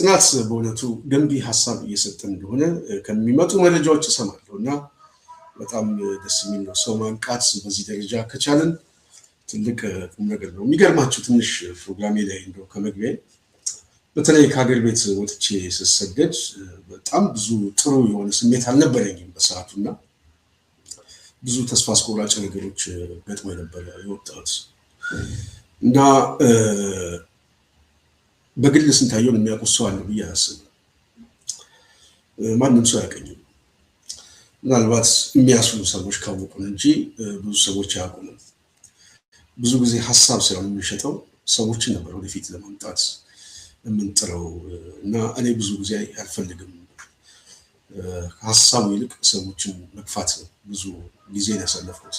ጽናት በእውነቱ ገንቢ ሐሳብ እየሰጠን እንደሆነ ከሚመጡ መረጃዎች እሰማለሁና በጣም ደስ የሚል ነው። ሰው ማንቃት በዚህ ደረጃ ከቻለን ትልቅ ቁም ነገር ነው። የሚገርማችሁ ትንሽ ፕሮግራሜ ላይ እንደው ከመግቢያ በተለይ ከሀገር ቤት ወጥቼ ስሰደድ በጣም ብዙ ጥሩ የሆነ ስሜት አልነበረኝም በሰዓቱና ብዙ ተስፋ አስቆራጭ ነገሮች ገጥሞ ነበር የወጣሁት እና በግል ስንታየውን የሚያውቁ ሰው አለ ብዬ አላስብም። ማንም ሰው ያቀኝም ምናልባት የሚያስሉ ሰዎች ካወቁን እንጂ ብዙ ሰዎች ያውቁንም። ብዙ ጊዜ ሐሳብ ሳይሆን የምንሸጠው ሰዎችን ነበር ወደፊት ለማምጣት የምንጥረው እና እኔ ብዙ ጊዜ አልፈልግም ሐሳቡ ይልቅ ሰዎችን መግፋት ነው ብዙ ጊዜ ያሳለፍኩት።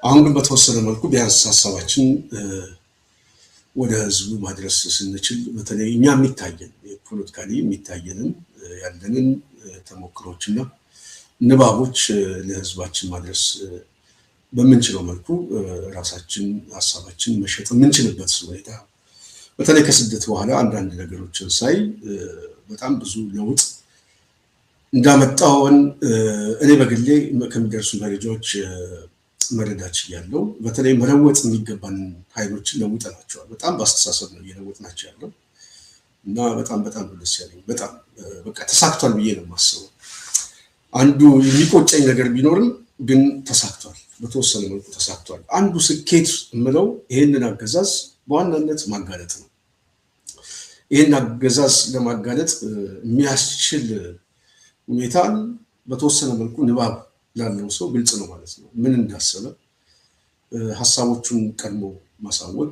አሁን ግን በተወሰነ መልኩ ቢያንስ ሐሳባችን ወደ ህዝቡ ማድረስ ስንችል በተለይ እኛ የሚታየን ፖለቲካሊ የሚታየንን ያለንን ተሞክሮችና ንባቦች ለህዝባችን ማድረስ በምንችለው መልኩ ራሳችን ሐሳባችን መሸጥ የምንችልበት ሁኔታ በተለይ ከስደት በኋላ አንዳንድ ነገሮችን ሳይ በጣም ብዙ ለውጥ እንዳመጣውን እኔ በግሌ ከሚደርሱ መረጃዎች መረዳት ያለው በተለይ መለወጥ የሚገባን ኃይሎችን ለውጠናቸዋል። በጣም በአስተሳሰብ ነው እየለወጥናቸው ያለው እና በጣም ደስ ያለኝ በጣም በቃ ተሳክቷል ብዬ ነው የማስበው። አንዱ የሚቆጨኝ ነገር ቢኖርም ግን ተሳክቷል፣ በተወሰነ መልኩ ተሳክቷል። አንዱ ስኬት የምለው ይሄንን አገዛዝ በዋናነት ማጋለጥ ነው። ይሄን አገዛዝ ለማጋለጥ የሚያስችል ሁኔታን በተወሰነ መልኩ ንባብ ላለው ሰው ግልጽ ነው ማለት ነው። ምን እንዳሰበ ሐሳቦቹን ቀድሞ ማሳወቅ፣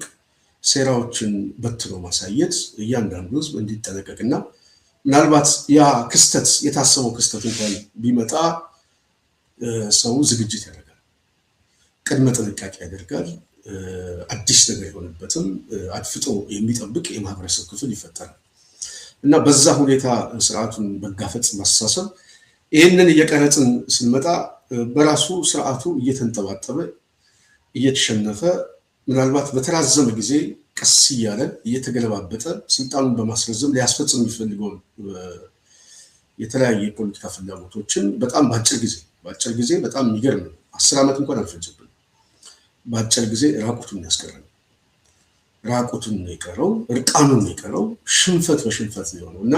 ሴራዎችን በትኖ ማሳየት እያንዳንዱ ህዝብ እንዲጠነቀቅና ምናልባት ያ ክስተት የታሰበው ክስተት እንኳን ቢመጣ ሰው ዝግጅት ያደርጋል፣ ቅድመ ጥንቃቄ ያደርጋል። አዲስ ነገር የሆነበትም አድፍጦ የሚጠብቅ የማህበረሰብ ክፍል ይፈጠራል እና በዛ ሁኔታ ስርዓቱን መጋፈጥ ማስተሳሰብ ይህንን እየቀረጽን ስንመጣ በራሱ ስርዓቱ እየተንጠባጠበ እየተሸነፈ ምናልባት በተራዘመ ጊዜ ቀስ እያለ እየተገለባበጠ ስልጣኑን በማስረዘም ሊያስፈጽም የሚፈልገውን የተለያየ የፖለቲካ ፍላጎቶችን በጣም በአጭር ጊዜ በጣም የሚገርም ነው። 10 ዓመት እንኳን አልፈጀብንም። በአጭር ጊዜ ራቁቱን ያስቀረው ራቁቱን ነው የቀረው፣ እርቃኑን ነው የቀረው። ሽንፈት በሽንፈት ነው የሆነው እና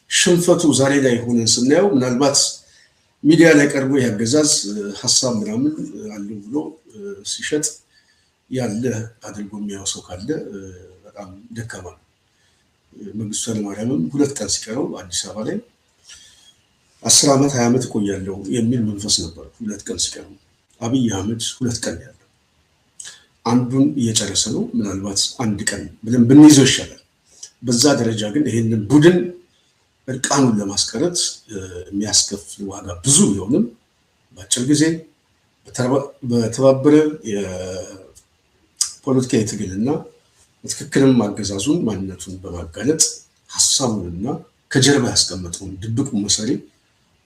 ሽንፈቱ ዛሬ ላይ ሆነን ስናየው ምናልባት ሚዲያ ላይ ቀርቦ ያገዛዝ ሐሳብ ምናምን አለው ብሎ ሲሸጥ ያለ አድርጎ የሚያው ሰው ካለ በጣም ደካማ ነው። መንግስቱ ኃይለማርያምም 2 ቀን ሲቀረው አዲስ አበባ ላይ 10 ዓመት 20 ዓመት እቆያለሁ የሚል መንፈስ ነበር። 2 ቀን ሲቀረው አብይ አህመድ 2 ቀን ያለው አንዱን እየጨረሰ ነው። ምናልባት 1 ቀን ብለን ብንይዘው ይሻላል። በዛ ደረጃ ግን ይሄንን ቡድን እርቃኑን ለማስቀረት የሚያስከፍል ዋጋ ብዙ ቢሆንም በአጭር ጊዜ በተባበረ የፖለቲካዊ ትግልና በትክክልም አገዛዙን ማንነቱን በማጋለጥ ሐሳቡንና ከጀርባ ያስቀመጠውን ድብቁ መሰሪ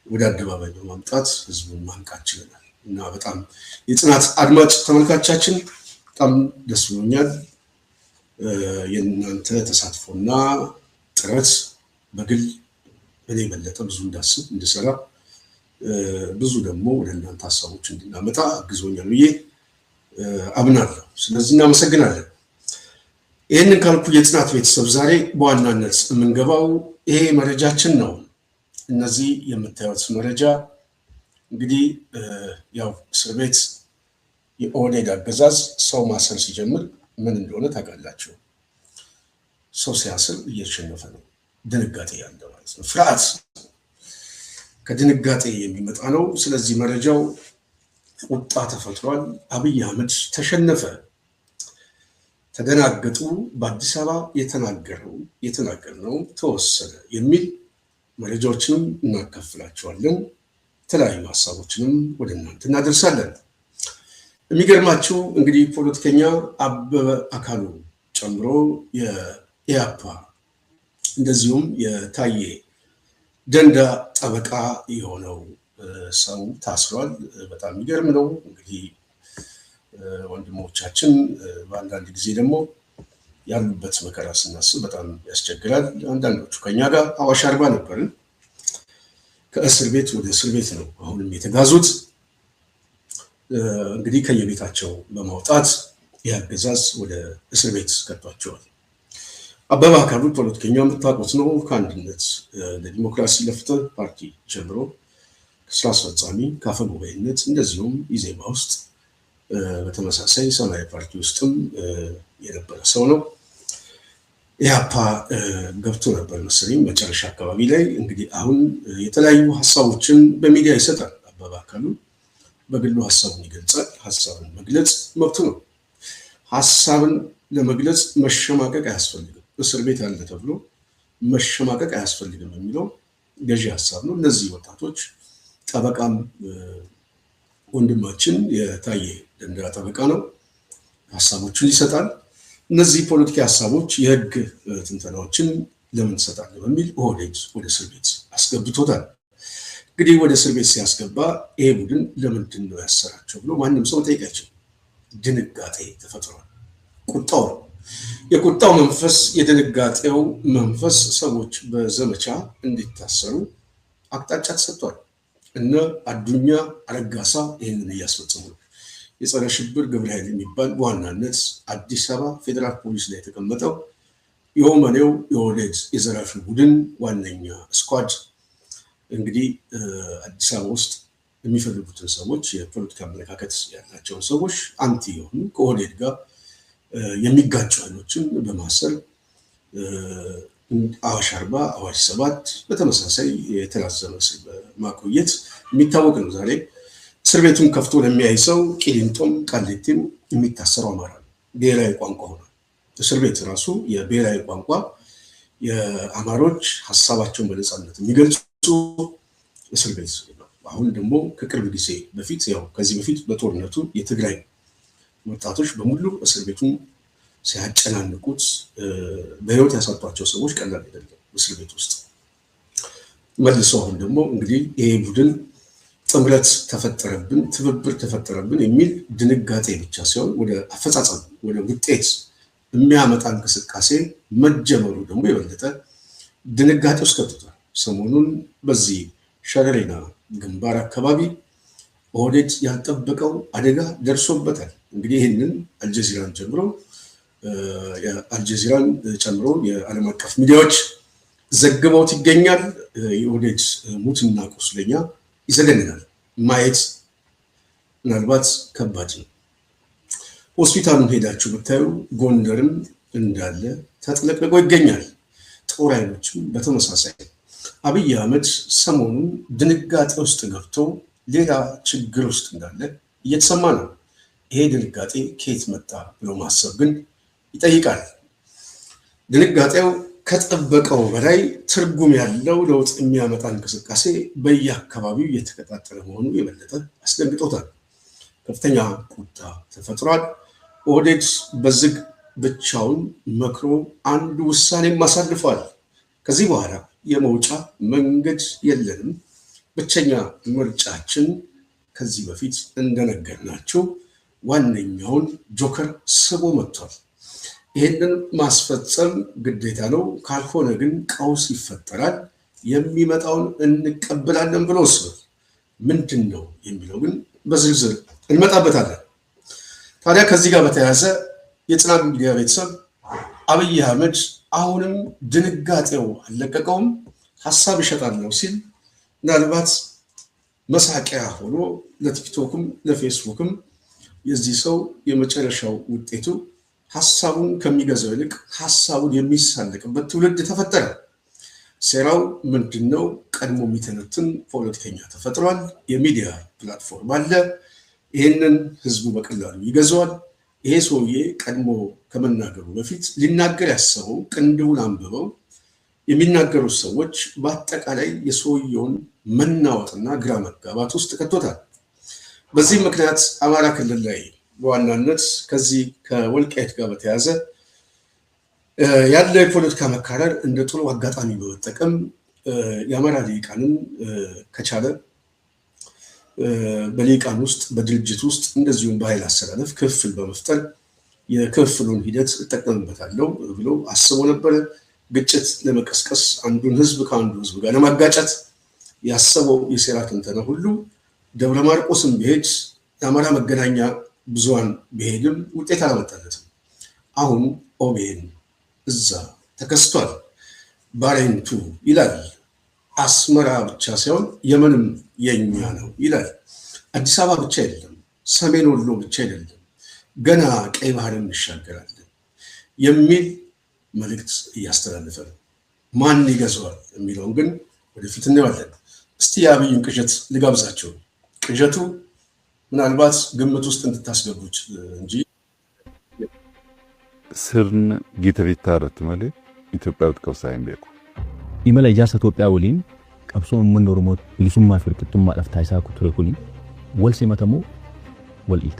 ወደ አደባባይ በማምጣት ህዝቡን ማንቃት ችለናል እና በጣም የጽናት አድማጭ ተመልካቻችን በጣም ደስ ብሎኛል። የእናንተ ተሳትፎና ጥረት በግል እኔ በለጠ ብዙ እንዳስብ እንድሰራ ብዙ ደግሞ ወደ እናንተ ሐሳቦች እንድናመጣ አግዞኛል ብዬ አምናለሁ። ስለዚህ እናመሰግናለን። ይህንን ካልኩ የጽናት ቤተሰብ ዛሬ በዋናነት የምንገባው ይሄ መረጃችን ነው። እነዚህ የምታዩት መረጃ እንግዲህ ያው እስር ቤት የኦህዴድ አገዛዝ ሰው ማሰር ሲጀምር ምን እንደሆነ ታውቃላችሁ። ሰው ሲያስር እየተሸነፈ ነው። ድንጋጤ ያለ ማለት ነው። ፍርሃት ከድንጋጤ የሚመጣ ነው። ስለዚህ መረጃው ቁጣ ተፈጥሯል። አብይ አህመድ ተሸነፈ፣ ተደናገጡ፣ በአዲስ አበባ የተናገርነው ተወሰነ የሚል መረጃዎችንም እናካፍላችኋለን። የተለያዩ ሐሳቦችንም ወደ እናንተ እናደርሳለን። የሚገርማችሁ እንግዲህ ፖለቲከኛ አበበ አካሉ ጨምሮ የኢያፓ እንደዚሁም የታዬ ደንዳ ጠበቃ የሆነው ሰው ታስሯል። በጣም የሚገርም ነው። እንግዲህ ወንድሞቻችን በአንዳንድ ጊዜ ደግሞ ያሉበት መከራ ስናስብ በጣም ያስቸግራል። አንዳንዶቹ ከኛ ጋር አዋሽ አርባ ነበርን። ከእስር ቤት ወደ እስር ቤት ነው አሁንም የተጋዙት። እንግዲህ ከየቤታቸው በማውጣት ያገዛዝ ወደ እስር ቤት ከቷቸዋል። አበበ አካሉ ፖለቲከኛ የምታውቁት ነው። ከአንድነት ለዲሞክራሲ ለፍትህ ፓርቲ ጀምሮ ከስራ አስፈጻሚ ከአፈ ጉባኤነት እንደዚሁም ኢዜማ ውስጥ በተመሳሳይ ሰማያዊ ፓርቲ ውስጥም የነበረ ሰው ነው። ኢህአፓ ገብቶ ነበር መሰለኝ መጨረሻ አካባቢ ላይ። እንግዲህ አሁን የተለያዩ ሀሳቦችን በሚዲያ ይሰጣል። አበበ አካሉ በግሉ ሀሳቡን ይገልጻል። ሀሳብን መግለጽ መብቱ ነው። ሀሳብን ለመግለጽ መሸማቀቅ አያስፈልግም። እስር ቤት አለ ተብሎ መሸማቀቅ አያስፈልግም የሚለው ገዢ ሀሳብ ነው። እነዚህ ወጣቶች ጠበቃም ወንድማችን የታየ ደንደዓ ጠበቃ ነው፣ ሀሳቦችን ይሰጣል። እነዚህ ፖለቲካ ሀሳቦች የህግ ትንተናዎችን ለምን ይሰጣል በሚል ኦህዴድ ወደ እስር ቤት አስገብቶታል። እንግዲህ ወደ እስር ቤት ሲያስገባ ይሄ ቡድን ለምንድን ነው ያሰራቸው ብሎ ማንም ሰው ጠይቃቸው። ድንጋጤ ተፈጥሯል። ቁጣው ነው። የቁጣው መንፈስ፣ የድንጋጤው መንፈስ ሰዎች በዘመቻ እንዲታሰሩ አቅጣጫ ተሰጥቷል። እነ አዱኛ አረጋሳ ይህንን እያስፈጸሙ ነው። የጸረ ሽብር ግብረ ኃይል የሚባል በዋናነት አዲስ አበባ ፌዴራል ፖሊስ ላይ የተቀመጠው የወመኔው የኦህዴድ የዘራፊ ቡድን ዋነኛ ስኳድ እንግዲህ አዲስ አበባ ውስጥ የሚፈልጉትን ሰዎች የፖለቲካ አመለካከት ያላቸውን ሰዎች አንቲ የሆኑ ከኦህዴድ ጋር የሚጋጩ ኃይሎችን በማሰር አዋሽ አርባ አዋሽ ሰባት በተመሳሳይ የተራዘመ እስር በማቆየት የሚታወቅ ነው። ዛሬ እስር ቤቱን ከፍቶ ለሚያይ ሰው ቂሊንጦም ቃሊቲም የሚታሰረው አማራ ነው። ብሔራዊ ቋንቋ ሆኗል። እስር ቤት ራሱ የብሔራዊ ቋንቋ የአማሮች ሀሳባቸውን በነፃነት የሚገልጹ እስር ቤት ነው። አሁን ደግሞ ከቅርብ ጊዜ በፊት ያው ከዚህ በፊት በጦርነቱ የትግራይ ወጣቶች በሙሉ እስር ቤቱን ሲያጨናንቁት በህይወት ያሳጧቸው ሰዎች ቀላል አይደለም። እስር ቤት ውስጥ መልሶ አሁን ደግሞ እንግዲህ ይሄ ቡድን ጥምረት ተፈጠረብን፣ ትብብር ተፈጠረብን የሚል ድንጋጤ ብቻ ሲሆን ወደ አፈጻጸም ወደ ውጤት የሚያመጣ እንቅስቃሴ መጀመሩ ደግሞ የበለጠ ድንጋጤ ውስጥ ከትቷል። ሰሞኑን በዚህ ሸረሪና ግንባር አካባቢ ኦህዴድ ያልጠበቀው አደጋ ደርሶበታል። እንግዲህ ይህንን አልጀዚራን ጨምሮ የዓለም አቀፍ ሚዲያዎች ዘግበውት ይገኛል። የኦህዴድ ሙትና ቁስለኛ ይዘገንናል። ማየት ምናልባት ከባድ ነው። ሆስፒታሉን ሄዳችሁ ብታዩ ጎንደርም እንዳለ ተጥለቅልቆ ይገኛል። ጦር ኃይሎችም በተመሳሳይ። አብይ አህመድ ሰሞኑን ድንጋጤ ውስጥ ገብቶ ሌላ ችግር ውስጥ እንዳለ እየተሰማ ነው። ይሄ ድንጋጤ ከየት መጣ ብሎ ማሰብ ግን ይጠይቃል። ድንጋጤው ከጠበቀው በላይ ትርጉም ያለው ለውጥ የሚያመጣ እንቅስቃሴ በየአካባቢው እየተቀጣጠለ መሆኑ የበለጠ አስደንግጦታል። ከፍተኛ ቁጣ ተፈጥሯል። ኦህዴድ በዝግ ብቻውን መክሮ አንድ ውሳኔም አሳልፏል። ከዚህ በኋላ የመውጫ መንገድ የለንም፣ ብቸኛ ምርጫችን ከዚህ በፊት እንደነገርናችሁ ዋነኛውን ጆከር ስቦ መጥቷል። ይህንን ማስፈጸም ግዴታ ነው፣ ካልሆነ ግን ቀውስ ይፈጠራል፣ የሚመጣውን እንቀበላለን ብሎ ወስኗል። ምንድን ነው የሚለው ግን በዝርዝር እንመጣበታለን። ታዲያ ከዚህ ጋር በተያያዘ የጽናት ሚዲያ ቤተሰብ አብይ አህመድ አሁንም ድንጋጤው አልለቀቀውም። ሀሳብ ይሸጣለሁ ሲል ምናልባት መሳቂያ ሆኖ ለቲክቶክም ለፌስቡክም የዚህ ሰው የመጨረሻው ውጤቱ ሀሳቡን ከሚገዛው ይልቅ ሀሳቡን የሚሳለቅበት ትውልድ ተፈጠረ። ሴራው ምንድነው? ቀድሞ የሚተነትን ፖለቲከኛ ተፈጥሯል። የሚዲያ ፕላትፎርም አለ። ይህንን ህዝቡ በቀላሉ ይገዛዋል። ይሄ ሰውዬ ቀድሞ ከመናገሩ በፊት ሊናገር ያሰበው ቅንድቡን አንብበው የሚናገሩት ሰዎች በአጠቃላይ የሰውየውን መናወጥና ግራ መጋባት ውስጥ ከቶታል። በዚህ ምክንያት አማራ ክልል ላይ በዋናነት ከዚህ ከወልቃይት ጋር በተያያዘ ያለው የፖለቲካ መካረር እንደ ጥሩ አጋጣሚ በመጠቀም የአማራ ሊቃንን ከቻለ በሊቃን ውስጥ በድርጅት ውስጥ እንደዚሁም በኃይል አሰላለፍ ክፍል በመፍጠር የክፍፍሉን ሂደት እጠቀምበታለሁ ብሎ አስቦ ነበረ። ግጭት ለመቀስቀስ አንዱን ህዝብ ከአንዱ ህዝብ ጋር ለማጋጨት ያሰበው የሴራ ትንተና ሁሉ ደብረ ማርቆስም ቢሄድ የአማራ መገናኛ ብዙሃን ቢሄድም ውጤት አላመጣለትም። አሁን ኦቤን እዛ ተከስቷል። ባሬንቱ ይላል። አስመራ ብቻ ሳይሆን የመንም የኛ ነው ይላል። አዲስ አበባ ብቻ አይደለም፣ ሰሜን ወሎ ብቻ አይደለም፣ ገና ቀይ ባህርን እንሻገራለን የሚል መልእክት እያስተላለፈ ነው። ማን ይገዛዋል የሚለውን ግን ወደፊት እናየዋለን። እስቲ የአብይን ቅዠት ልጋብዛቸው። ቅዠቱ ምናልባት ግምት ውስጥ እንድታስገቡት እንጂ ስርን ጊተሪታ ረት ማለ ኢትዮጵያ ውስጥ ቤኩ ኢመላ ኢጃርሳ ኢትዮጵያ ወሊን ቀብሶ ምን ኦሮሞ ቢሊሱማ ፍርቅቱማ ለፍታይሳ ኩቱሬ ኩኒ ወል ሲመተሙ ወልኢት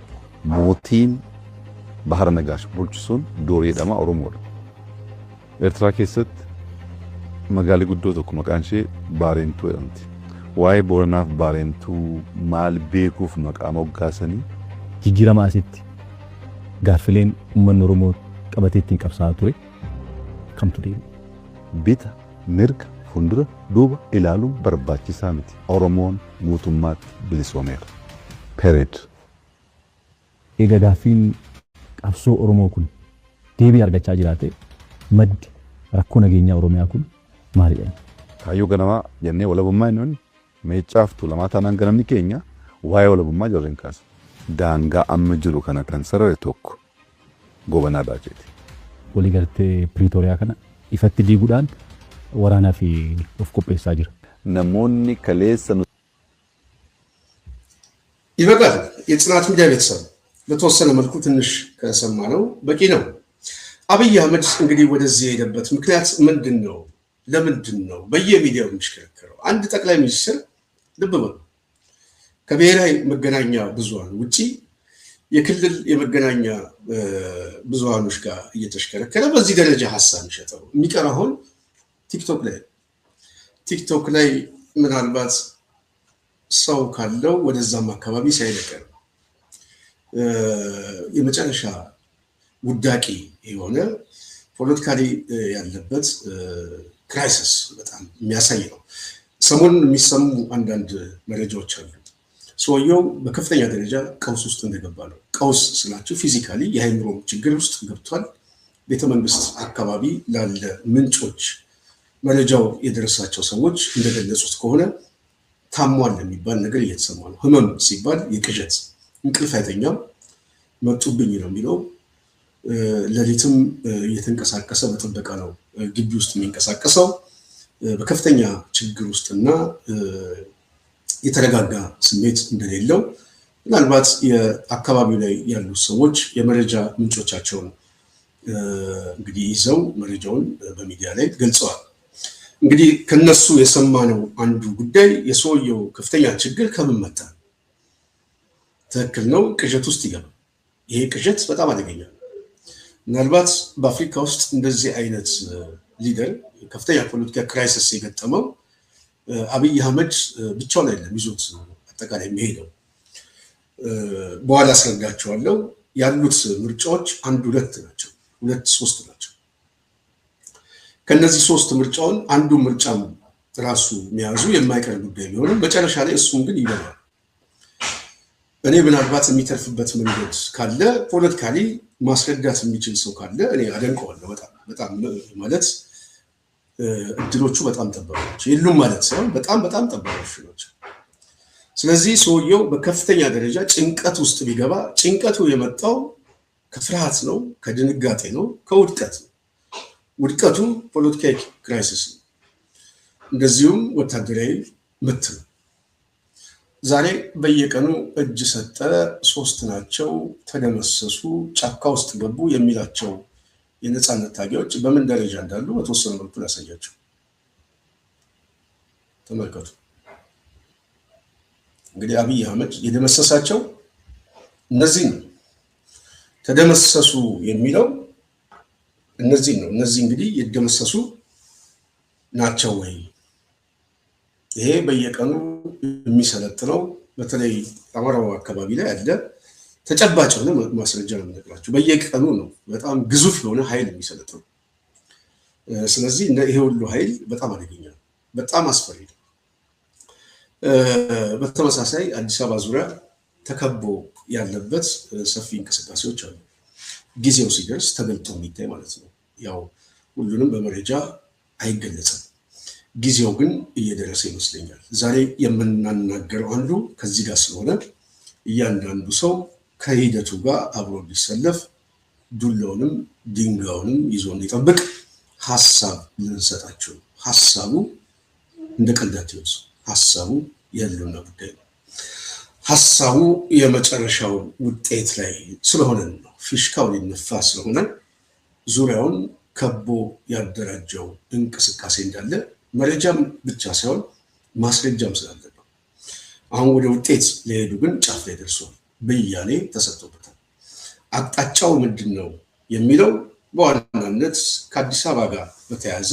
ሞቲን ባህር ነጋሽ ቡልቹሱን ዶሬ ደማ ኦሮሞ ኤርትራ ኬሰት መጋሊ ጉዶ ተኩ መቃንሼ ባሬንቱ ያንቲ ዋይ ቦርናፍ ባሬንቱ ማል ቤኩፍ መቃም ወጋሰኒ ጅጅራማ አሲት ጋፍሌን ኡመን ኦሮሞ ቀበቴቲን ቀብሳ ቱሬ ከምቱ ዴ ቢታ ምርግ ፉንድረ ዱባ ኢላሉ በርባቺሳ ሚቲ ኦሮሞን ጉቱማት ብሊሶሜር ፔሬድ ኤጋጋፊን ቀብሶ ኦሮሞ ኩን ዴቢ አርጋቻ ጅራቴ መድ ረኮ ነገኛ ኦሮሚያ ኩን ማሪያ ካዩ ገነማ የኔ ወለቡማ ነን ሜጫፍቱ ለማታናን ገነምኒ ኬኛ ዋይ ወለቡማ ጀረንካስ ዳንጋ አምጅሩ ከነ ከንሰረ ቶክ ጎበና ዳጀቲ ወሊገርቴ ፕሪቶሪያ ከነ ኢፈት ዲጉዳን ወራና ፊ ኦፍ ኮፔሳ ጅራ ነሞኒ ከሌሰኑ ይበቃል። የጽናት ሚዲያ ቤተሰብ በተወሰነ መልኩ ትንሽ ከሰማ ነው በቂ ነው። አብይ አህመድ እንግዲህ ወደዚህ የሄደበት ምክንያት ምንድን ነው? ለምንድን ነው በየሚዲያው የሚሽከረከረው? አንድ ጠቅላይ ሚኒስትር ልብ በሉ ከብሔራዊ መገናኛ ብዙሃን ውጪ የክልል የመገናኛ ብዙሃኖች ጋር እየተሽከረከረ በዚህ ደረጃ ሀሳብ የሚሸጠው የሚቀር አሁን ቲክቶክ ላይ ምናልባት ሰው ካለው ወደዛም አካባቢ ሳይለቀር የመጨረሻ ውዳቂ የሆነ ፖለቲካሊ ያለበት ክራይሲስ በጣም የሚያሳይ ነው። ሰሞኑን የሚሰሙ አንዳንድ መረጃዎች አሉ። ሰውየው በከፍተኛ ደረጃ ቀውስ ውስጥ እንደገባ ነው። ቀውስ ስላችሁ ፊዚካሊ የአእምሮ ችግር ውስጥ ገብቷል። ቤተመንግስት አካባቢ ላለ ምንጮች መረጃው የደረሳቸው ሰዎች እንደገለጹት ከሆነ ታሟል የሚባል ነገር እየተሰማ ነው። ህመም ሲባል የቅዠት እንቅልፍ አይተኛም፣ መጡብኝ ነው የሚለው። ሌሊትም እየተንቀሳቀሰ በጥበቃ ነው ግቢ ውስጥ የሚንቀሳቀሰው። በከፍተኛ ችግር ውስጥና የተረጋጋ ስሜት እንደሌለው ምናልባት የአካባቢው ላይ ያሉ ሰዎች የመረጃ ምንጮቻቸውን እንግዲህ ይዘው መረጃውን በሚዲያ ላይ ገልጸዋል። እንግዲህ ከነሱ የሰማነው አንዱ ጉዳይ የሰውየው ከፍተኛ ችግር ከምን መጣ? ትክክል ነው፣ ቅዠት ውስጥ ይገባል። ይሄ ቅዠት በጣም አደገኛ ነው። ምናልባት በአፍሪካ ውስጥ እንደዚህ አይነት ሊደር ከፍተኛ ፖለቲካ ክራይሲስ የገጠመው አብይ አህመድ ብቻውን አይደለም ይዞት አጠቃላይ የሚሄደው። በኋላ አስረዳቸዋለሁ። ያሉት ምርጫዎች አንድ ሁለት ናቸው፣ ሁለት ሶስት ናቸው። ከነዚህ ሶስት ምርጫውን አንዱ ምርጫም ራሱ የሚያዙ የማይቀር ጉዳይ ቢሆንም መጨረሻ ላይ እሱም ግን ይገባል። እኔ ምናልባት የሚተርፍበት መንገድ ካለ ፖለቲካሊ ማስረዳት የሚችል ሰው ካለ እኔ አደንቀዋለሁ። በጣም ማለት እድሎቹ በጣም ጠባቦች የሉም ማለት ሳይሆን በጣም ጠባቦች ናቸው። ስለዚህ ሰውየው በከፍተኛ ደረጃ ጭንቀት ውስጥ ቢገባ ጭንቀቱ የመጣው ከፍርሃት ነው፣ ከድንጋጤ ነው፣ ከውድቀት ነው። ውድቀቱ ፖለቲካዊ ክራይሲስ ነው፣ እንደዚሁም ወታደራዊ ምት ነው። ዛሬ በየቀኑ እጅ ሰጠ፣ ሶስት ናቸው ተደመሰሱ፣ ጫካ ውስጥ ገቡ የሚላቸው የነፃነት ታጋዮች በምን ደረጃ እንዳሉ በተወሰነ መልኩ ላሳያቸው። ተመልከቱ። እንግዲህ አብይ አህመድ የደመሰሳቸው እነዚህ ነው። ተደመሰሱ የሚለው እነዚህ ነው። እነዚህ እንግዲህ የደመሰሱ ናቸው ወይ? ይሄ በየቀኑ የሚሰለጥነው በተለይ አማራው አካባቢ ላይ አለ ተጨባጭ የሆነ ማስረጃ ነው የምነግራችሁ። በየቀኑ ነው በጣም ግዙፍ የሆነ ኃይል የሚሰለጥነው። ስለዚህ ይሄ ሁሉ ኃይል በጣም አደገኛ ነው፣ በጣም አስፈሪ ነው። በተመሳሳይ አዲስ አበባ ዙሪያ ተከቦ ያለበት ሰፊ እንቅስቃሴዎች አሉ። ጊዜው ሲደርስ ተገልጦ የሚታይ ማለት ነው። ያው ሁሉንም በመረጃ አይገለጽም። ጊዜው ግን እየደረሰ ይመስለኛል። ዛሬ የምናናገረው አንዱ ከዚህ ጋር ስለሆነ እያንዳንዱ ሰው ከሂደቱ ጋር አብሮ እንዲሰለፍ ዱላውንም ድንጋዩንም ይዞ እንዲጠብቅ ሀሳብ ልንሰጣቸው። ሀሳቡ እንደ ቀልዳቸው ሀሳቡ የህልውና ጉዳይ ነው። ሀሳቡ የመጨረሻው ውጤት ላይ ስለሆነ ነው። ፊሽካው ሊነፋ ስለሆነ ዙሪያውን ከቦ ያደራጀው እንቅስቃሴ እንዳለ መረጃም ብቻ ሳይሆን ማስረጃም ስላለ ነው። አሁን ወደ ውጤት ሊሄዱ ግን ጫፍ ላይ ደርሷል። ብያኔ ተሰጥቶበታል። አቅጣጫው ምንድን ነው የሚለው በዋናነት ከአዲስ አበባ ጋር በተያያዘ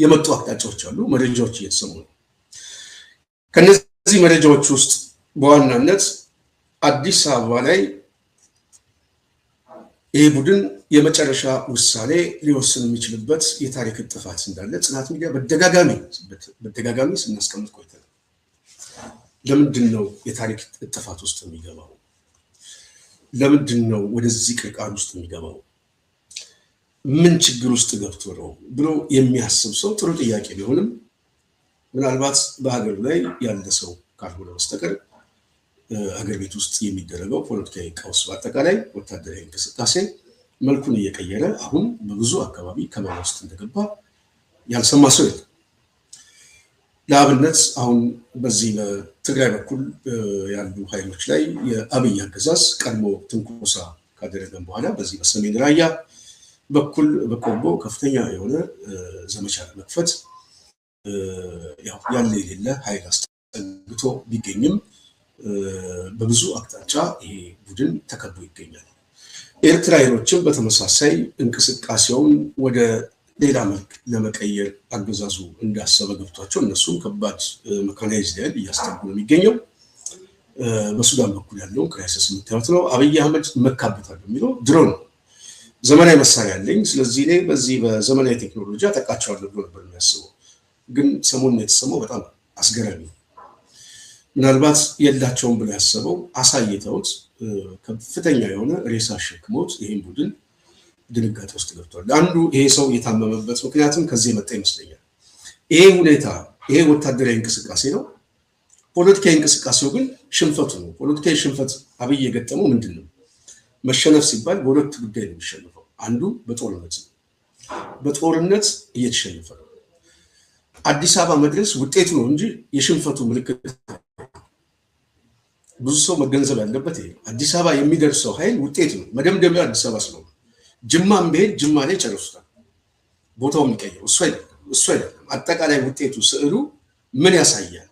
የመጡ አቅጣጫዎች አሉ። መረጃዎች እየተሰሙ ነው። ከነዚህ መረጃዎች ውስጥ በዋናነት አዲስ አበባ ላይ ይህ ቡድን የመጨረሻ ውሳኔ ሊወስን የሚችልበት የታሪክ ጥፋት እንዳለ ጽናት ሚዲያ በተደጋጋሚ ስናስቀምጥ ቆይተናል። ለምንድን ነው የታሪክ ጥፋት ውስጥ የሚገባው? ለምንድን ነው ወደዚህ ቅርቃር ውስጥ የሚገባው? ምን ችግር ውስጥ ገብቶ ነው ብሎ የሚያስብ ሰው ጥሩ ጥያቄ ቢሆንም ምናልባት በሀገሩ ላይ ያለ ሰው ካልሆነ በስተቀር ሀገር ቤት ውስጥ የሚደረገው ፖለቲካዊ ቀውስ፣ በአጠቃላይ ወታደራዊ እንቅስቃሴ መልኩን እየቀየረ አሁን በብዙ አካባቢ ከበባ ውስጥ እንደገባ ያልሰማ ሰው የለም። ለአብነት አሁን በዚህ በትግራይ በኩል ያሉ ኃይሎች ላይ የአብይ አገዛዝ ቀድሞ ትንኮሳ ካደረገን በኋላ በዚህ በሰሜን ራያ በኩል በቆቦ ከፍተኛ የሆነ ዘመቻ ለመክፈት ያለ የሌለ ኃይል አስጠግቶ ቢገኝም በብዙ አቅጣጫ ይሄ ቡድን ተከቦ ይገኛል። ኤርትራ ኃይሎችም በተመሳሳይ እንቅስቃሴውን ወደ ሌላ መልክ ለመቀየር አገዛዙ እንዳሰበ ገብቷቸው እነሱም ከባድ መካናይዝድ ኃይል እያስጠጉ ነው የሚገኘው። በሱዳን በኩል ያለውን ክራይሲስ የምታዩት ነው። አብይ አህመድ መካበታል የሚለው ድሮን ነው። ዘመናዊ መሳሪያ አለኝ፣ ስለዚህ እኔ በዚህ በዘመናዊ ቴክኖሎጂ አጠቃቸዋለሁ ብሎ ነበር የሚያስበው። ግን ሰሞኑን የተሰማው በጣም አስገራሚ ነው። ምናልባት የላቸውም ብሎ ያሰበው አሳይተውት ከፍተኛ የሆነ ሬሳ ሸክሞት ይህን ቡድን ድንጋጤ ውስጥ ገብቷል። አንዱ ይሄ ሰው የታመመበት ምክንያትም ከዚህ የመጣ ይመስለኛል። ይሄ ሁኔታ ይሄ ወታደራዊ እንቅስቃሴ ነው። ፖለቲካዊ እንቅስቃሴው ግን ሽንፈቱ ነው። ፖለቲካዊ ሽንፈት አብይ የገጠመው ምንድን ነው? መሸነፍ ሲባል በሁለት ጉዳይ ነው የሚሸነፈው። አንዱ በጦርነት ነው። በጦርነት እየተሸነፈ ነው። አዲስ አበባ መድረስ ውጤቱ ነው እንጂ የሽንፈቱ ምልክት። ብዙ ሰው መገንዘብ ያለበት ይሄ አዲስ አበባ የሚደርሰው ኃይል ውጤት ነው። መደምደሚያው አዲስ አበባ ስለሆነ ጅማም ብሄድ ጅማ ላይ ጨርሱታል። ቦታው የሚቀየው እሱ አይደለም። አጠቃላይ ውጤቱ ስዕሉ ምን ያሳያል?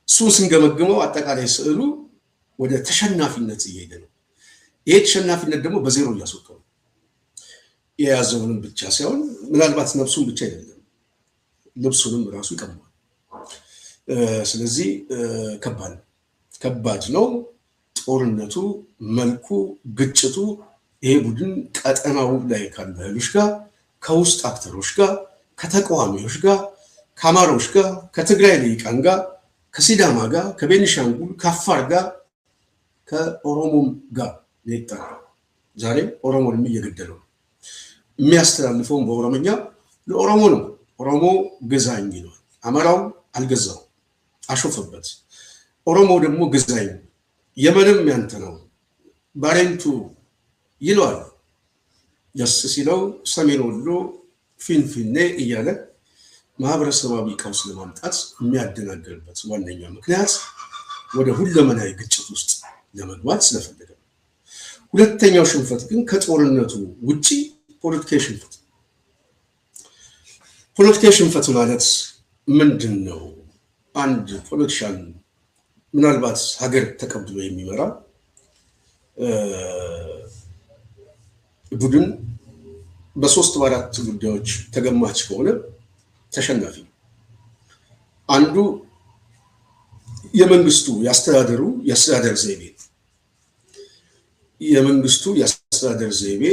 እሱን ስንገመግመው አጠቃላይ ስዕሉ ወደ ተሸናፊነት እየሄደ ነው። ይሄ ተሸናፊነት ደግሞ በዜሮ እያስወጣው ነው። የያዘውንም ብቻ ሳይሆን ምናልባት ነፍሱን ብቻ አይደለም ልብሱንም ራሱ ይቀማል። ስለዚህ ከባድ ነው ጦርነቱ፣ መልኩ፣ ግጭቱ። ይሄ ቡድን ቀጠናው ላይ ካሉ ኃይሎች ጋር፣ ከውስጥ አክተሮች ጋር፣ ከተቃዋሚዎች ጋር፣ ከአማራዎች ጋር፣ ከትግራይ ልሂቃን ጋር፣ ከሲዳማ ጋር፣ ከቤኒሻንጉል፣ ከአፋር ጋር፣ ከኦሮሞም ጋር ይጣላ። ዛሬ ኦሮሞንም እየገደለው ነው። የሚያስተላልፈውን በኦሮሞኛ ለኦሮሞ ነው። ኦሮሞ ግዛኝ ይለዋል። አማራው አልገዛው አሾፈበት። ኦሮሞ ደግሞ ግዛኝ፣ የመንም ያንተ ነው ባሬንቱ ይለዋል። ደስ ሲለው ሰሜን ወሎ ፊንፊኔ እያለ ማህበረሰባዊ ቀውስ ለማምጣት የሚያደናግርበት ዋነኛ ምክንያት ወደ ሁለመናዊ ግጭት ውስጥ ለመግባት ስለፈለገ ነው። ሁለተኛው ሽንፈት ግን ከጦርነቱ ውጪ ፖለቲካዊ ሽንፈት። ፖለቲካዊ ሽንፈት ማለት ምንድን ነው? አንድ ፖለቲሻን ምናልባት ሀገር ተቀብሎ የሚመራ ቡድን በሶስት በአራት ጉዳዮች ተገማች ከሆነ ተሸናፊ። አንዱ የመንግስቱ የአስተዳደር ዘይቤ፣ የመንግስቱ የአስተዳደር ዘይቤ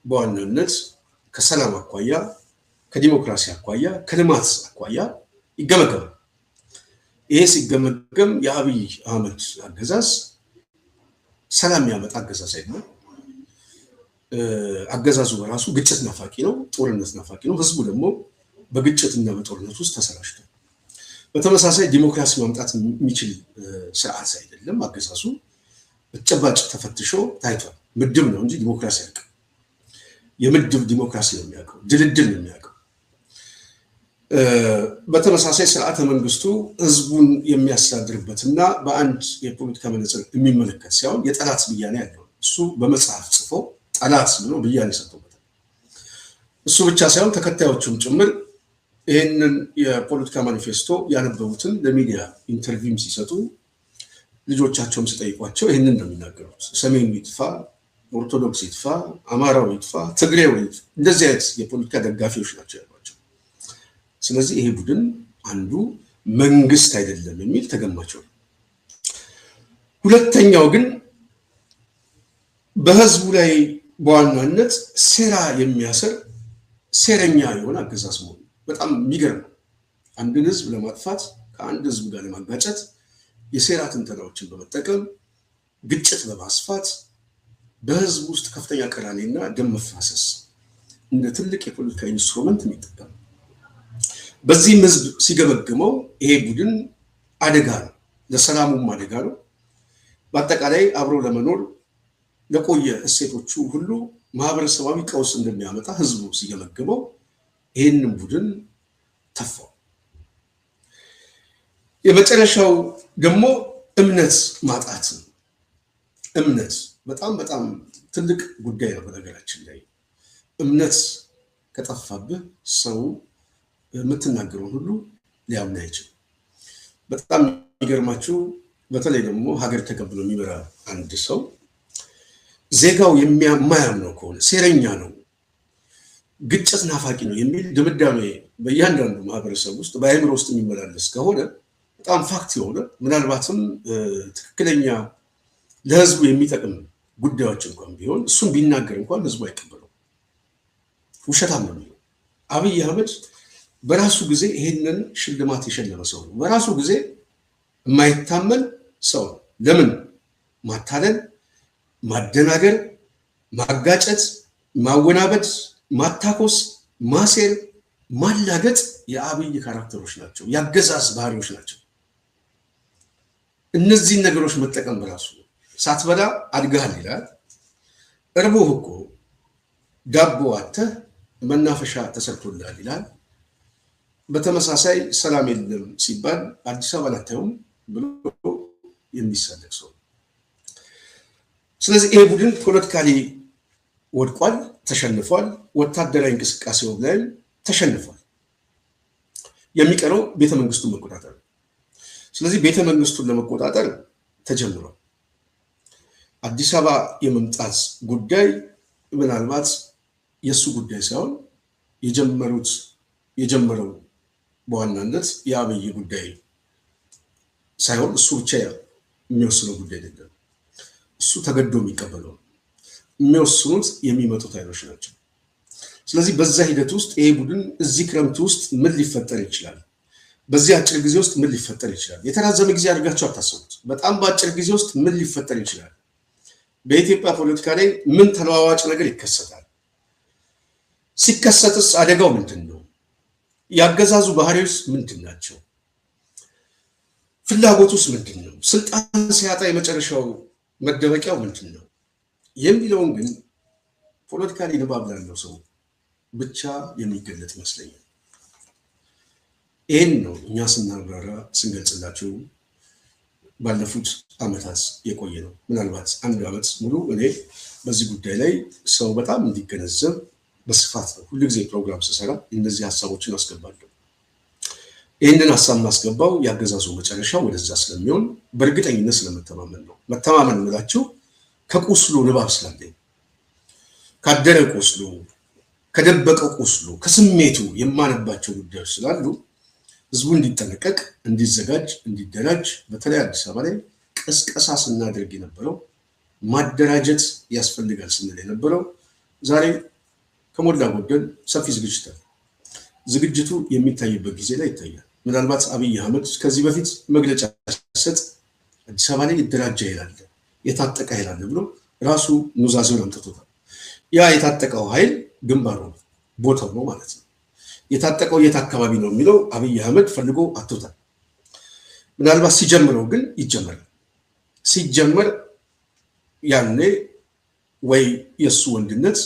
በዋናነት ከሰላም አኳያ፣ ከዲሞክራሲ አኳያ፣ ከልማት አኳያ ይገመገማል። ይሄ ሲገመገም የአብይ አህመድ አገዛዝ ሰላም ያመጣ አገዛዝ አይደለም። አገዛዙ በራሱ ግጭት ናፋቂ ነው፣ ጦርነት ናፋቂ ነው። ህዝቡ ደግሞ በግጭትና በጦርነት ውስጥ ተሰራጭቷል። በተመሳሳይ ዲሞክራሲ ማምጣት የሚችል ስርዓት አይደለም አገዛዙ። በተጨባጭ ተፈትሾ ታይቷል። ምድብ ነው እንጂ ዲሞክራሲ አያውቅም። የምድብ ዲሞክራሲ ነው የሚያውቀው፣ ድልድል ነው የሚያውቀው። በተመሳሳይ ስርዓተ መንግስቱ ህዝቡን የሚያስተዳድርበትና በአንድ የፖለቲካ መነጽር የሚመለከት ሲሆን የጠላት ብያኔ ያለው እሱ በመጽሐፍ ጽፎ ጠላት ብሎ ብያኔ ሰጥቶበታል። እሱ ብቻ ሳይሆን ተከታዮቹም ጭምር ይህንን የፖለቲካ ማኒፌስቶ ያነበቡትን ለሚዲያ ኢንተርቪውም ሲሰጡ ልጆቻቸውም ሲጠይቋቸው ይህንን ነው የሚናገሩት። ሰሜኑ ይጥፋ፣ ኦርቶዶክስ ይጥፋ፣ አማራው ይጥፋ፣ ትግሬው ይጥፋ፣ እንደዚህ አይነት የፖለቲካ ደጋፊዎች ናቸው ያሏቸው። ስለዚህ ይሄ ቡድን አንዱ መንግስት አይደለም የሚል ተገማቸው ነው። ሁለተኛው ግን በህዝቡ ላይ በዋናነት ሴራ የሚያሰር ሴረኛ የሆነ አገዛዝ መሆኑ በጣም የሚገርም ነው። አንድን ህዝብ ለማጥፋት ከአንድ ህዝብ ጋር ለማጋጨት የሴራ ትንተናዎችን በመጠቀም ግጭት በማስፋት በህዝብ ውስጥ ከፍተኛ ቅራኔና ደም መፋሰስ እንደ ትልቅ የፖለቲካ ኢንስትሩመንት የሚጠቀም በዚህም ህዝብ ሲገመግመው ይሄ ቡድን አደጋ ነው፣ ለሰላሙም አደጋ ነው። በአጠቃላይ አብሮ ለመኖር ለቆየ እሴቶቹ ሁሉ ማህበረሰባዊ ቀውስ እንደሚያመጣ ህዝቡ ሲገመግመው ይህንን ቡድን ተፋው። የመጨረሻው ደግሞ እምነት ማጣት ነው። እምነት በጣም በጣም ትልቅ ጉዳይ ነው። በነገራችን ላይ እምነት ከጠፋብህ ሰው የምትናገረውን ሁሉ ሊያምን አይችልም። በጣም የሚገርማችሁ በተለይ ደግሞ ሀገር ተቀብሎ የሚመራ አንድ ሰው ዜጋው የማያምነው ከሆነ ሴረኛ ነው፣ ግጭት ናፋቂ ነው የሚል ድምዳሜ በእያንዳንዱ ማህበረሰብ ውስጥ በአእምሮ ውስጥ የሚመላለስ ከሆነ በጣም ፋክት የሆነ ምናልባትም ትክክለኛ ለህዝቡ የሚጠቅም ጉዳዮች እንኳን ቢሆን እሱም ቢናገር እንኳን ህዝቡ አይቀበለው፣ ውሸታም ነው የሚለው። አብይ አህመድ በራሱ ጊዜ ይሄንን ሽልማት የሸለመ ሰው ነው። በራሱ ጊዜ የማይታመን ሰው ነው። ለምን? ማታለል፣ ማደናገር፣ ማጋጨት፣ ማወናበድ፣ ማታኮስ፣ ማሴር፣ ማላገጥ የአብይ ካራክተሮች ናቸው፣ ያገዛዝ ባህሪዎች ናቸው። እነዚህን ነገሮች መጠቀም በራሱ ሳትበላ አድጋል ይላል። እርቦህ እኮ ዳቦ አተህ መናፈሻ ተሰርቶልሃል ይላል። በተመሳሳይ ሰላም የለም ሲባል አዲስ አበባ አታዩም ብሎ የሚሳለቅ ሰው። ስለዚህ ይሄ ቡድን ፖለቲካሊ ወድቋል፣ ተሸንፏል። ወታደራዊ እንቅስቃሴው ላይ ተሸንፏል። የሚቀረው ቤተመንግስቱን መቆጣጠር ነው። ስለዚህ ቤተመንግስቱን ለመቆጣጠር ተጀምሯል። አዲስ አበባ የመምጣት ጉዳይ ምናልባት የእሱ ጉዳይ ሳይሆን የጀመረው በዋናነት የአብይ ጉዳይ ሳይሆን እሱ ብቻ የሚወስነው ጉዳይ አይደለም። እሱ ተገዶ የሚቀበለው የሚወስኑት የሚመጡት ኃይሎች ናቸው። ስለዚህ በዛ ሂደት ውስጥ ይሄ ቡድን እዚህ ክረምት ውስጥ ምን ሊፈጠር ይችላል፣ በዚህ አጭር ጊዜ ውስጥ ምን ሊፈጠር ይችላል፣ የተራዘመ ጊዜ አድርጋቸው አታስቡት። በጣም በአጭር ጊዜ ውስጥ ምን ሊፈጠር ይችላል፣ በኢትዮጵያ ፖለቲካ ላይ ምን ተለዋዋጭ ነገር ይከሰታል፣ ሲከሰትስ አደጋው ምንድን ነው፣ ያገዛዙ ባህሪዎች ምንድን ናቸው፣ ፍላጎቱስ ምንድን ነው፣ ስልጣን ሲያጣ የመጨረሻው መደበቂያው ምንድን ነው የሚለውን ግን ፖለቲካሊ ንባብ ላለው ሰው ብቻ የሚገለጥ ይመስለኛል። ይህን ነው እኛ ስናብራራ ስንገልጽላችሁ ባለፉት ዓመታት የቆየ ነው። ምናልባት አንድ ዓመት ሙሉ እኔ በዚህ ጉዳይ ላይ ሰው በጣም እንዲገነዘብ በስፋት ነው ሁሉ ጊዜ ፕሮግራም ስሰራ እነዚህ ሀሳቦችን አስገባለሁ። ይህንን ሀሳብ ማስገባው ያገዛዙ መጨረሻ ወደዛ ስለሚሆን በእርግጠኝነት ስለመተማመን ነው። መተማመን የምላችሁ ከቁስሉ ንባብ ስላለኝ ካደረ ቁስሉ፣ ከደበቀው ቁስሉ፣ ከስሜቱ የማነባቸው ጉዳዮች ስላሉ ህዝቡ እንዲጠነቀቅ፣ እንዲዘጋጅ፣ እንዲደራጅ በተለይ አዲስ አበባ ላይ ቅስቀሳ ስናደርግ የነበረው ማደራጀት ያስፈልጋል ስንል የነበረው ዛሬ ከሞላ ጎደል ሰፊ ዝግጅት አለ። ዝግጅቱ የሚታይበት ጊዜ ላይ ይታያል። ምናልባት አብይ አህመድ ከዚህ በፊት መግለጫ ሲሰጥ አዲስ አበባ ላይ ይደራጃ ይላል፣ የታጠቀ ኃይል አለ ብሎ ራሱ ኑዛዜውን አምጥቶታል። ያ የታጠቀው ኃይል ግንባሩ ነው፣ ቦታው ነው ማለት ነው። የታጠቀው የት አካባቢ ነው የሚለው አብይ አህመድ ፈልጎ አጥቶታል። ምናልባት ሲጀምረው ግን ይጀመራል። ሲጀመር ያኔ ወይ የእሱ ወንድነት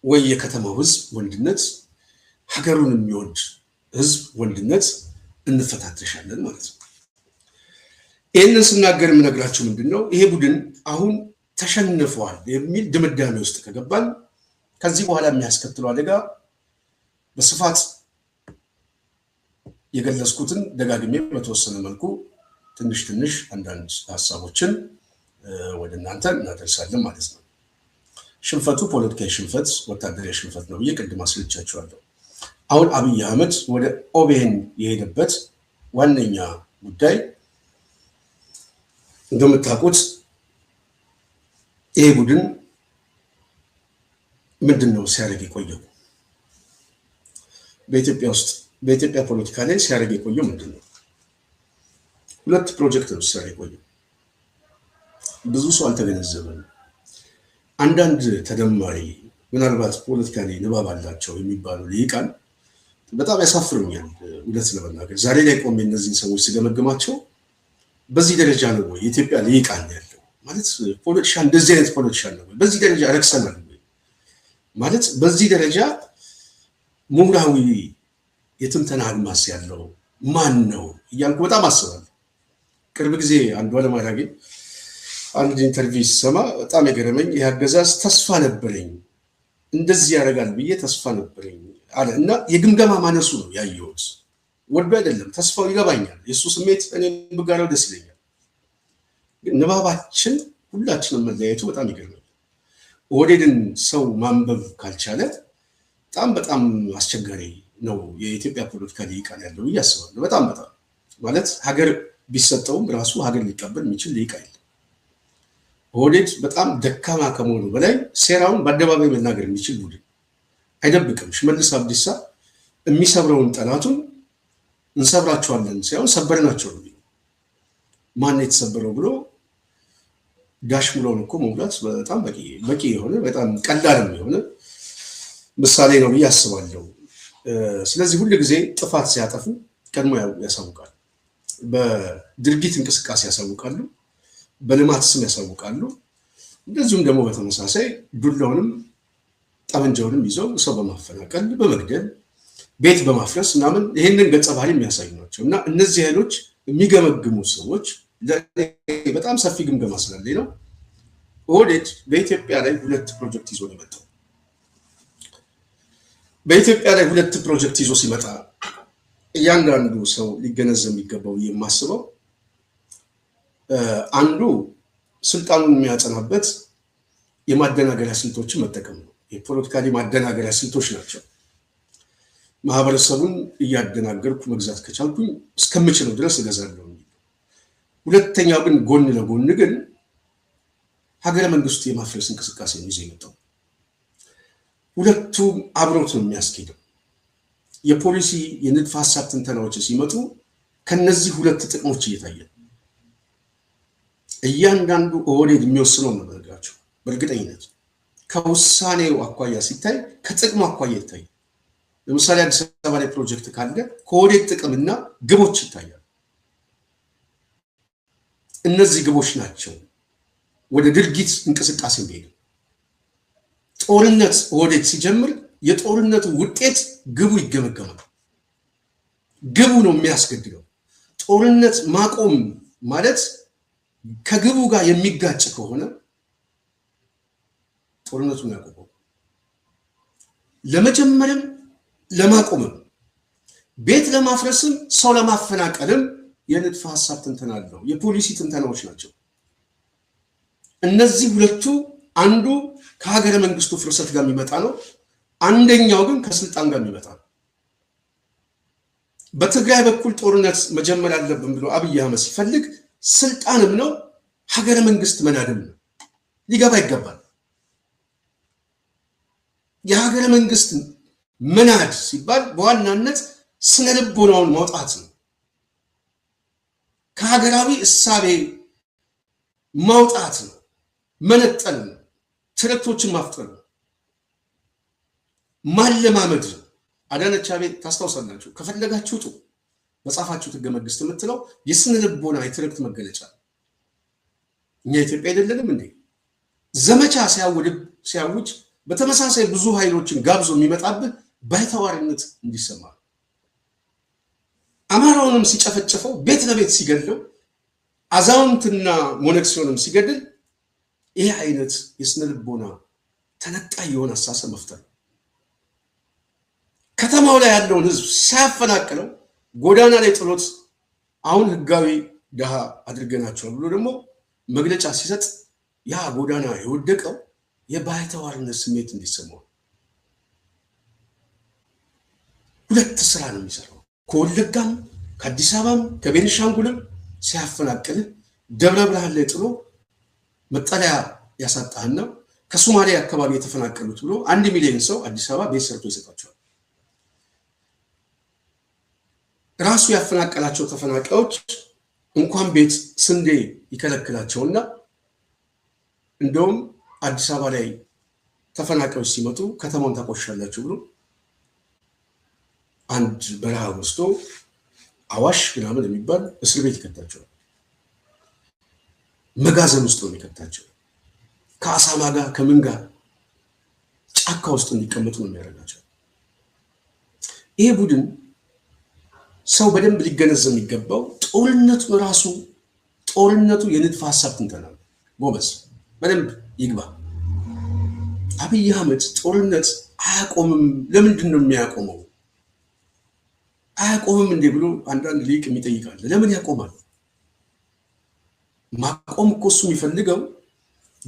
ወይ የከተማው ህዝብ ወንድነት፣ ሀገሩን የሚወድ ህዝብ ወንድነት እንፈታተሻለን ማለት ነው። ይህንን ስናገር የምነግራችሁ ምንድን ነው፣ ይሄ ቡድን አሁን ተሸንፈዋል የሚል ድምዳሜ ውስጥ ከገባን ከዚህ በኋላ የሚያስከትለው አደጋ በስፋት የገለጽኩትን ደጋግሜ በተወሰነ መልኩ ትንሽ አንዳንድ ሀሳቦችን ወደ እናንተ እናደርሳለን ማለት ነው። ሽንፈቱ ፖለቲካዊ ሽንፈት፣ ወታደራዊ ሽንፈት ነው ብዬ ቅድም አስረድቻችኋለሁ። አሁን አብይ አህመድ ወደ ኦቤን የሄደበት ዋነኛ ጉዳይ እንደምታውቁት ይሄ ቡድን ምንድን ነው ሲያደርግ የቆየው? በኢትዮጵያ ፖለቲካ ላይ ሲያደርግ የቆየው ምንድን ነው? ሁለት ፕሮጀክት ነው ሲያደርግ የቆየው። ብዙ ሰው አልተገነዘበም። አንዳንድ ተደማሪ ምናልባት ፖለቲካ ላይ ንባብ አላቸው የሚባሉ ልሂቃን በጣም ያሳፍሩኛል። እውነት ለመናገር ዛሬ ላይ ቆሜ እነዚህን ሰዎች ስገመግማቸው በዚህ ደረጃ ነው ወይ የኢትዮጵያ ልሂቃን ያለው ማለት ፖለቲሻን፣ እንደዚህ አይነት ፖለቲሻን ነው ወይ? በዚህ ደረጃ ረክሰናል ወይ ማለት በዚህ ደረጃ ምሁራዊ የትንተና አድማስ ያለው ማን ነው እያልኩ በጣም አስባለሁ። ቅርብ ጊዜ አንዱዓለም አራጌ አንድ ኢንተርቪው ሲሰማ በጣም የገረመኝ ይህ አገዛዝ ተስፋ ነበረኝ፣ እንደዚህ ያደርጋል ብዬ ተስፋ ነበረኝ አለ እና የግምገማ ማነሱ ነው ያየሁት። ወዶ አይደለም፣ ተስፋው ይገባኛል። የእሱ ስሜት እኔ ብጋራው ደስ ይለኛል። ግን ንባባችን ሁላችንም መለያየቱ በጣም ይገርማል። ኦህዴድን ሰው ማንበብ ካልቻለ በጣም አስቸጋሪ ነው የኢትዮጵያ ፖለቲካ ልሂቃን ያለው ብዬ አስባለሁ። በጣም ማለት ሀገር ቢሰጠውም ራሱ ሀገር ሊቀበል የሚችል ልሂቅ አይደለም። ኦህዴድ በጣም ደካማ ከመሆኑ በላይ ሴራውን በአደባባይ መናገር የሚችል ቡድን አይደብቅም። ሽመልስ አብዲሳ የሚሰብረውን ጠላቱን እንሰብራቸዋለን ሳይሆን ሰበርናቸው ነው። ማን የተሰበረው ብሎ ዳሽ ሙላውን እኮ መሙላት በጣም በቂ የሆነ በጣም ቀላልም የሆነ ምሳሌ ነው ብዬ አስባለሁ። ስለዚህ ሁሉ ጊዜ ጥፋት ሲያጠፉ ቀድሞ ያሳውቃሉ። በድርጊት እንቅስቃሴ ያሳውቃሉ፣ በልማት ስም ያሳውቃሉ። እንደዚሁም ደግሞ በተመሳሳይ ዱላውንም ጠመንጃውንም ይዘው ሰው በማፈናቀል በመግደል ቤት በማፍረስ ምናምን ይህንን ገጸ ባህሪ የሚያሳዩ ናቸው እና እነዚህ ኃይሎች የሚገመግሙ ሰዎች በጣም ሰፊ ግምገማ ስላለኝ ነው። ኦህዴድ በኢትዮጵያ ላይ ሁለት ፕሮጀክት ይዞ ነው የመጣው። በኢትዮጵያ ላይ ሁለት ፕሮጀክት ይዞ ሲመጣ እያንዳንዱ ሰው ሊገነዘብ የሚገባው የማስበው አንዱ ስልጣኑን የሚያጸናበት የማደናገሪያ ስልቶችን መጠቀም ነው። የፖለቲካሊ ማደናገሪያ ስልቶች ናቸው። ማህበረሰቡን እያደናገርኩ መግዛት ከቻልኩኝ እስከምችለው ድረስ እገዛለሁ። ሁለተኛው ግን ጎን ለጎን ግን ሀገረ መንግስቱ የማፍረስ እንቅስቃሴ ነው ይዞ የመጣው። ሁለቱም አብሮት ነው የሚያስኬደው። የፖሊሲ የንድፈ ሀሳብ ትንተናዎች ሲመጡ ከነዚህ ሁለት ጥቅሞች እየታየ እያንዳንዱ ኦህዴድ የሚወስነው ነው ነገራቸው። በእርግጠኝነት ከውሳኔው አኳያ ሲታይ ከጥቅሙ አኳያ ይታይ። ለምሳሌ አዲስ አበባ ላይ ፕሮጀክት ካለ ከኦህዴድ ጥቅምና ግቦች ይታያል። እነዚህ ግቦች ናቸው ወደ ድርጊት እንቅስቃሴ የሚሄዱ። ጦርነት ኦህዴድ ሲጀምር የጦርነቱ ውጤት ግቡ ይገመገማል። ግቡ ነው የሚያስገድደው። ጦርነት ማቆም ማለት ከግቡ ጋር የሚጋጭ ከሆነ ጦርነቱን ያቆመው ለመጀመርም ለማቆምም ቤት ለማፍረስም ሰው ለማፈናቀልም የንድፈ ሀሳብ ትንተና አለው። የፖሊሲ ትንተናዎች ናቸው እነዚህ ሁለቱ። አንዱ ከሀገረ መንግስቱ ፍርሰት ጋር የሚመጣ ነው፣ አንደኛው ግን ከስልጣን ጋር የሚመጣ ነው። በትግራይ በኩል ጦርነት መጀመር አለብን ብሎ አብይ አህመድ ሲፈልግ ስልጣንም ነው ሀገረ መንግስት መናድም ነው። ሊገባ ይገባል። የሀገረ መንግስት መናድ ሲባል በዋናነት ስነ ልቦናውን ማውጣት ነው። ከሀገራዊ እሳቤ ማውጣት ነው። መነጠል ነው። ትርክቶችን ማፍጠር ነው። ማለማመድ ነው። አዳነች አቤቤ ታስታውሳላችሁ፣ ከፈለጋችሁ ውጡ መጻፋችሁት ህገ መንግስት የምትለው የስነ ልቦና የትርክት መገለጫ። እኛ ኢትዮጵያ አይደለንም እንዴ? ዘመቻ ሲያውጅ በተመሳሳይ ብዙ ኃይሎችን ጋብዞ የሚመጣብህ ባይተዋርነት እንዲሰማ፣ አማራውንም ሲጨፈጨፈው ቤት ለቤት ሲገድለው አዛውንትና ሞነክሲዮንም ሲገድል ይሄ አይነት የስነ ልቦና ተነጣይ የሆነ አሳሰብ መፍጠር፣ ከተማው ላይ ያለውን ህዝብ ሲያፈናቅለው ጎዳና ላይ ጥሎት አሁን ህጋዊ ድሃ አድርገናቸዋል ብሎ ደግሞ መግለጫ ሲሰጥ ያ ጎዳና የወደቀው የባይተዋርነት ስሜት እንዲሰማው ሁለት ስራ ነው የሚሰራው። ከወለጋም ከአዲስ አበባም ከቤኒሻንጉልም ሲያፈናቅልህ ደብረ ብርሃን ላይ ጥሎ መጠለያ ያሳጣህና ከሶማሊያ አካባቢ የተፈናቀሉት ብሎ 1 ሚሊዮን ሰው አዲስ አበባ ቤት ሰርቶ ይሰጣቸዋል። ራሱ ያፈናቀላቸው ተፈናቃዮች እንኳን ቤት ስንዴ ይከለክላቸውና እንደውም አዲስ አበባ ላይ ተፈናቃዮች ሲመጡ ከተማውን ታቆሻላችሁ ብሎ አንድ በረሃ ወስዶ አዋሽ ምናምን የሚባል እስር ቤት ይከታቸዋል። መጋዘን ውስጥ ነው የሚከታቸው። ከአሳማ ጋር ከምን ጋር ጫካ ውስጥ እንዲቀመጡ ነው የሚያደርጋቸው። ይሄ ቡድን ሰው በደንብ ሊገነዘብ የሚገባው ጦርነቱ የንድፈ ሀሳብ ትንተና ነው። ጎበዝ በደንብ ይግባ። አብይ አህመድ ጦርነት አያቆምም። ለምንድን ነው የሚያቆመው? አያቆምም እንዴ ብሎ አንዳንድ ሊቅ የሚጠይቃል። ለምን ያቆማል? ማቆም እኮ እሱ የሚፈልገው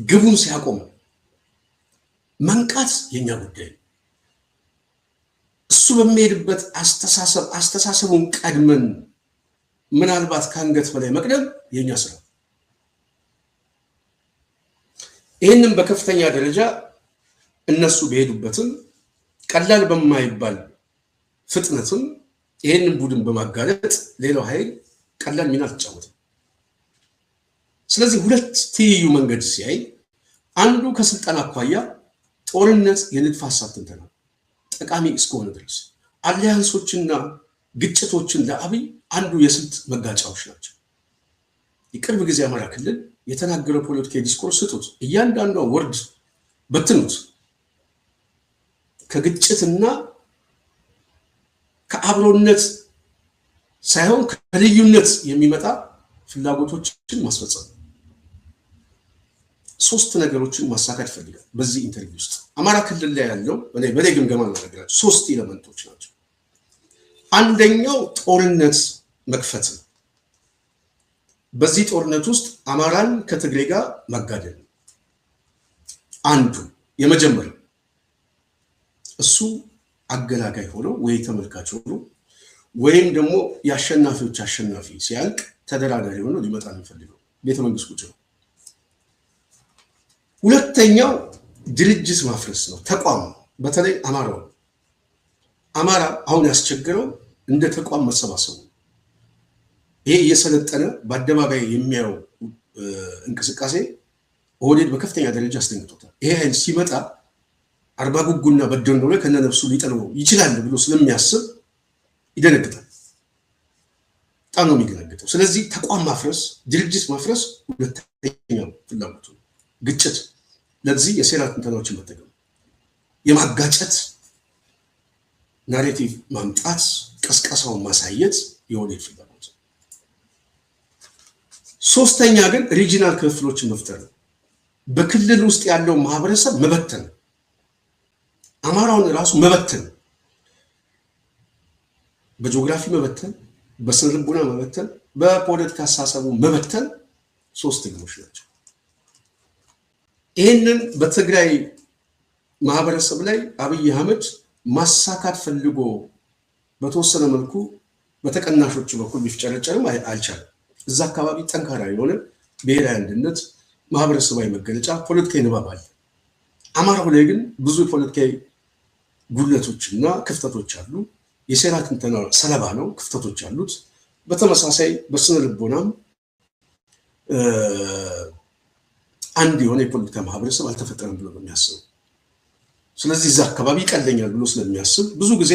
ግቡን ሲያቆም፣ መንቃት የኛ ጉዳይ። እሱ በሚሄድበት አስተሳሰቡን ቀድመን ምናልባት ከአንገት በላይ መቅደም የኛ ስራ። ይህንም በከፍተኛ ደረጃ እነሱ በሄዱበትም ቀላል በማይባል ፍጥነትም ይህንን ቡድን በማጋለጥ ሌላው ኃይል ቀላል ሚና አልተጫወተም። ስለዚህ ሁለት ትይዩ መንገድ ሲያይ፣ አንዱ ከስልጣን አኳያ ጦርነት የንድፈ ሀሳብ ትንተና ጠቃሚ እስከሆነ ድረስ አሊያንሶችና ግጭቶችን ለአብይ አንዱ የስልት መጋጫዎች ናቸው። የቅርብ ጊዜ አማራ ክልል የተናገረው ፖለቲካዊ ዲስኮርስ ስጡት፣ እያንዳንዷ ወርድ በትኑት። ከግጭትና ከአብሮነት ሳይሆን ከልዩነት የሚመጣ ፍላጎቶችን ማስፈጸም፣ 3 ነገሮችን ማሳካት ይፈልጋል። በዚህ ኢንተርቪው ውስጥ አማራ ክልል ላይ ያለው በላይ ግምገማ እናደርጋቸው 3 ኤሌመንቶች ናቸው። አንደኛው ጦርነት መክፈት ነው። በዚህ ጦርነት ውስጥ አማራን ከትግሬ ጋር ማጋደል ነው አንዱ የመጀመሪያው። እሱ አገላጋይ ሆኖ ወይ ተመልካች ሆኖ ወይም ደግሞ የአሸናፊዎች አሸናፊ ሲያልቅ ተደራዳሪ ሆኖ ሊመጣ የሚፈልገው ቤተ መንግስት ቁጭ ነው። ሁለተኛው ድርጅት ማፍረስ ነው፣ ተቋም ነው። በተለይ አማራ አሁን ያስቸግረው እንደ ተቋም መሰባሰቡ። ይሄ እየሰለጠነ በአደባባይ የሚያየው እንቅስቃሴ ኦህዴድ በከፍተኛ ደረጃ አስደንግጦታል። ይሄ ኃይል ሲመጣ አርባ ጉጉና በደንዶ ላይ ከነነፍሱ ሊጠለው ይችላል ብሎ ስለሚያስብ ይደነግጣል። በጣም ነው የሚገነግጠው። ስለዚህ ተቋም ማፍረስ፣ ድርጅት ማፍረስ ሁለተኛው ፍላጎቱ። ግጭት፣ ለዚህ የሴራ ትንተናዎችን መጠቀም፣ የማጋጨት ናሬቲቭ ማምጣት፣ ቀስቀሳውን ማሳየት የኦህዴድ ፍላጎት። ሶስተኛ ግን ሪጂናል ክፍፍሎችን መፍጠር ነው። በክልል ውስጥ ያለው ማህበረሰብ መበተን፣ አማራውን ራሱ መበተን፣ በጂኦግራፊ መበተን፣ በስነ ልቦና መበተን፣ በፖለቲካ አስተሳሰቡ መበተን 3 ግቦች ናቸው። ይህንን በትግራይ ማህበረሰብ ላይ አብይ አህመድ ማሳካት ፈልጎ በተወሰነ መልኩ በተቀናሾቹ በኩል ቢፍጨረጨርም አልቻለም። እዛ አካባቢ ጠንካራ የሆነ ብሔራዊ አንድነት ማህበረሰባዊ መገለጫ ፖለቲካዊ ንባብ አለ። አማራው ላይ ግን ብዙ ፖለቲካዊ ጉድለቶችና ክፍተቶች አሉ። የሴራ ትንተና ሰለባ ነው፣ ክፍተቶች አሉት። በተመሳሳይ በስነ ልቦናም አንድ የሆነ የፖለቲካ ማህበረሰብ አልተፈጠረም ብሎ ነው የሚያስበው። ስለዚህ እዛ አካባቢ ይቀለኛል ብሎ ስለሚያስብ ብዙ ጊዜ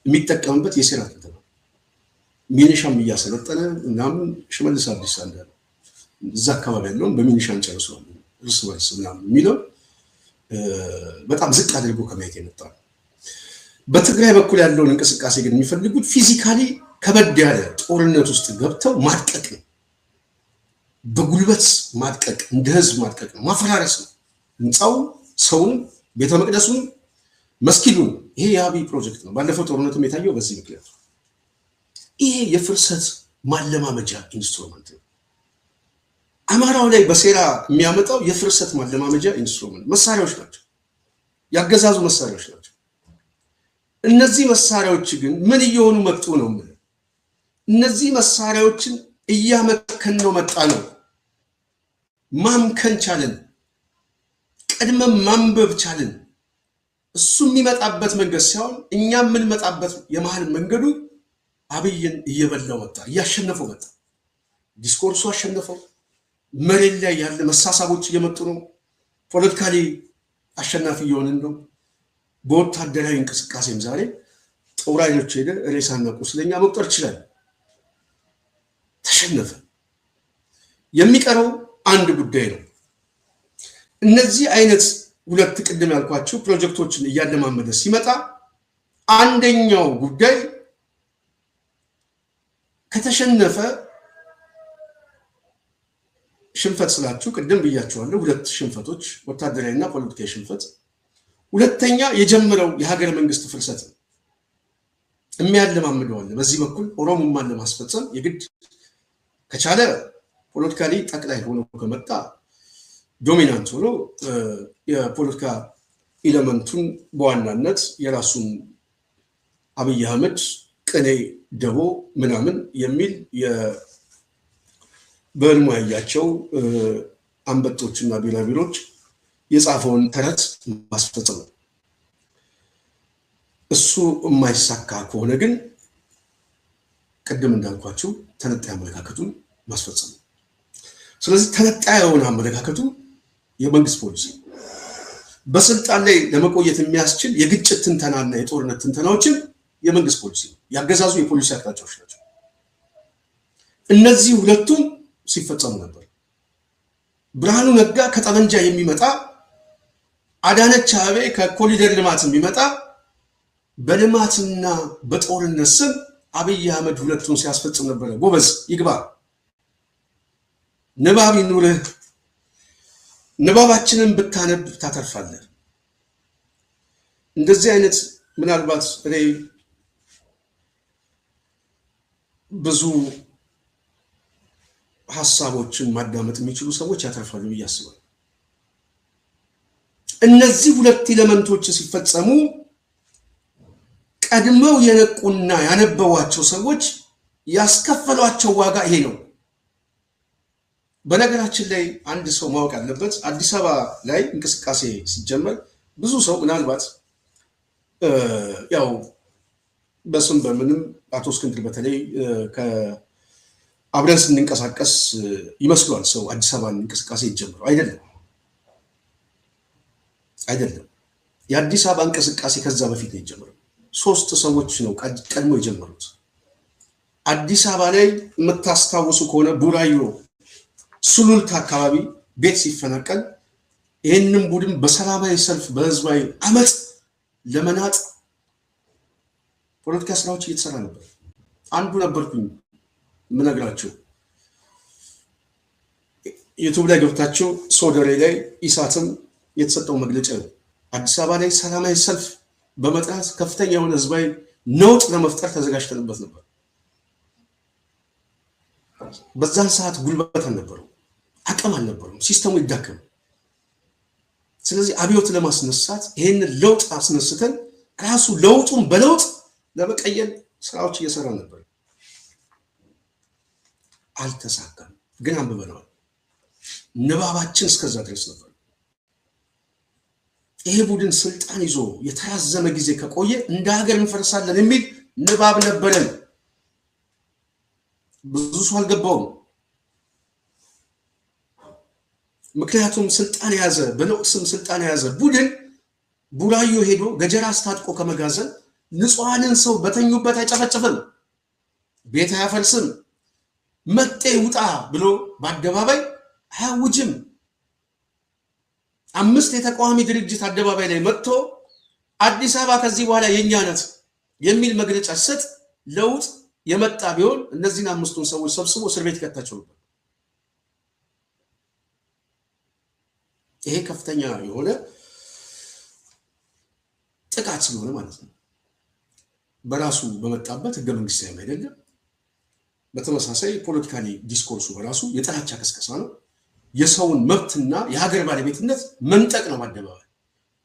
የሚጠቀምበት የሴራ ትንተና ሚኒሻም እያሰለጠነ ምናምን ሽመልስ አብዲሳ እንዳለ እዛ አካባቢ ያለውን በሚኒሻን ጨርሰዋል እርስ በርስ ምናምን የሚለው በጣም ዝቅ አድርጎ ከማየት የመጣ ነው። በትግራይ በኩል ያለውን እንቅስቃሴ ግን የሚፈልጉት ፊዚካሊ ከበድ ያለ ጦርነት ውስጥ ገብተው ማድቀቅ ነው። በጉልበት ማድቀቅ፣ እንደ ህዝብ ማድቀቅ ነው፣ ማፈራረስ ነው። ህንፃው፣ ሰውን፣ ቤተ መቅደሱን፣ መስጊዱን። ይሄ የአብይ ፕሮጀክት ነው። ባለፈው ጦርነቱም የታየው በዚህ ምክንያት። ይሄ የፍርሰት ማለማመጃ ኢንስትሩመንት ነው። አማራው ላይ በሴራ የሚያመጣው የፍርሰት ማለማመጃ ኢንስትሩመንት መሳሪያዎች ናቸው፣ ያገዛዙ መሳሪያዎች ናቸው። እነዚህ መሳሪያዎች ግን ምን እየሆኑ መጡ ነው? እነዚህ መሳሪያዎችን እያመከን ነው መጣ ነው። ማምከን ቻልን፣ ቀድመን ማንበብ ቻልን። እሱ የሚመጣበት መንገድ ሳይሆን እኛ የምንመጣበት የመሃል መንገዱ አብይን እየበላው መጣ፣ እያሸነፈው መጣ። ዲስኮርሱ አሸነፈው። መሬት ላይ ያለ መሳሳቦች እየመጡ ነው። ፖለቲካሊ አሸናፊ እየሆንን ነው። በወታደራዊ እንቅስቃሴም ዛሬ ጦር ኃይሎች ሄደ ሬሳና ቁስለኛ መቁጠር ይችላል። ተሸነፈ። የሚቀረው አንድ ጉዳይ ነው። እነዚህ አይነት ሁለት ቅድም ያልኳቸው ፕሮጀክቶችን እያለማመደ ሲመጣ አንደኛው ጉዳይ ከተሸነፈ ሽንፈት ስላችሁ ቅድም ብያቸዋለሁ። ሁለት ሽንፈቶች፣ ወታደራዊና ፖለቲካዊ ሽንፈት። ሁለተኛ የጀመረው የሀገረ መንግስት ፍርሰት ነው። የሚያለማምደዋል። በዚህ በኩል ኦሮሞማን ለማስፈጸም የግድ ከቻለ ፖለቲካሊ ጠቅላይ ሆኖ ከመጣ ዶሚናንት ሆኖ የፖለቲካ ኤሌመንቱን በዋናነት የራሱን አብይ አህመድ ቅኔ ደቦ ምናምን የሚል በህልሙ ያያቸው አንበጦችና ቢራቢሮች የጻፈውን ተረት ማስፈጸም ነው። እሱ የማይሳካ ከሆነ ግን ቅድም እንዳልኳቸው ተነጣይ አመለካከቱን ማስፈጸም ነው። ስለዚህ ተነጣይ የሆነ አመለካከቱ የመንግስት ፖሊሲ በስልጣን ላይ ለመቆየት የሚያስችል የግጭት ትንተናና የጦርነት ትንተናዎችን የመንግስት ፖሊሲ ነው። ያገዛዙ የፖሊሲ አቅጣጫዎች ናቸው። እነዚህ ሁለቱም ሲፈጸሙ ነበር። ብርሃኑ ነጋ ከጠመንጃ የሚመጣ አዳነች አቤቤ ከኮሪደር ልማት የሚመጣ በልማትና በጦርነት ስም አብይ አህመድ ሁለቱን ሲያስፈጽም ነበረ። ጎበዝ ይግባ፣ ንባብ ይኑርህ። ንባባችንን ብታነብ ታተርፋለህ። እንደዚህ አይነት ምናልባት እኔ ብዙ ሀሳቦችን ማዳመጥ የሚችሉ ሰዎች ያተርፋሉ ብዬ አስባለሁ። እነዚህ ሁለት ኤሌመንቶች ሲፈጸሙ ቀድመው የነቁና ያነበቧቸው ሰዎች ያስከፈሏቸው ዋጋ ይሄ ነው። በነገራችን ላይ አንድ ሰው ማወቅ ያለበት አዲስ አበባ ላይ እንቅስቃሴ ሲጀመር ብዙ ሰው ምናልባት ያው በስም በምንም አቶ እስክንድር በተለይ አብረን ስንንቀሳቀስ ይመስሏል ሰው አዲስ አበባን እንቅስቃሴ ይጀምረው አይደለም። የአዲስ አበባ እንቅስቃሴ ከዛ በፊት ነው የጀመረው። 3 ሰዎች ነው ቀድሞ የጀመሩት። አዲስ አበባ ላይ የምታስታውሱ ከሆነ ቡራዩ ሱሉልታ አካባቢ ቤት ሲፈናቀል ይህንን ቡድን በሰላማዊ ሰልፍ በህዝባዊ አመፅ ለመናጥ ፖለቲካ ስራዎች እየተሰራ ነበር። አንዱ ነበርኩኝ ምነግራቸው። ዩቲዩብ ላይ ገብታቸው ሶደሬ ላይ ኢሳትም የተሰጠው መግለጫ ነው። አዲስ አበባ ላይ ሰላማዊ ሰልፍ በመጥራት ከፍተኛ የሆነ ህዝባዊ ነውጥ ለመፍጠር ተዘጋጅተንበት ነበር። በዛን ሰዓት ጉልበት አልነበረው፣ አቅም አልነበረው፣ ሲስተሙ ይዳከም። ስለዚህ አብዮት ለማስነሳት ይሄንን ለውጥ አስነስተን ራሱ ለውጡን በለውጥ ለመቀየር ስራዎች እየሰራ ነበር። አልተሳካም፣ ግን አንብበነዋል። ንባባችን እስከዛ ድረስ ነበር። ይሄ ቡድን ስልጣን ይዞ የተራዘመ ጊዜ ከቆየ እንደ ሀገር እንፈርሳለን የሚል ንባብ ነበረን። ብዙ ሰው አልገባውም። ምክንያቱም ስልጣን የያዘ በነውጥ ስም ስልጣን የያዘ ቡድን ቡራዮ ሄዶ ገጀራ አስታጥቆ ከመጋዘን ንጹሐንን ሰው በተኙበት አይጨፈጭፍም፣ ቤት አያፈልስም፣ መጤ ውጣ ብሎ በአደባባይ አያውጅም። 5 የተቃዋሚ ድርጅት አደባባይ ላይ መጥቶ አዲስ አበባ ከዚህ በኋላ የኛ ናት የሚል መግለጫ ሰጥ ለውጥ የመጣ ቢሆን እነዚህን 5ቱን ሰዎች ሰብስቦ እስር ቤት ይከታቸው ነበር። ይሄ ከፍተኛ የሆነ ጥቃት ስለሆነ ማለት ነው። በራሱ በመጣበት ህገ መንግስታዊ አይደለም። በተመሳሳይ ፖለቲካሊ ዲስኮርሱ በራሱ የጥላቻ ቅስቀሳ ነው። የሰውን መብትና የሀገር ባለቤትነት መንጠቅ ነው አደባባይ።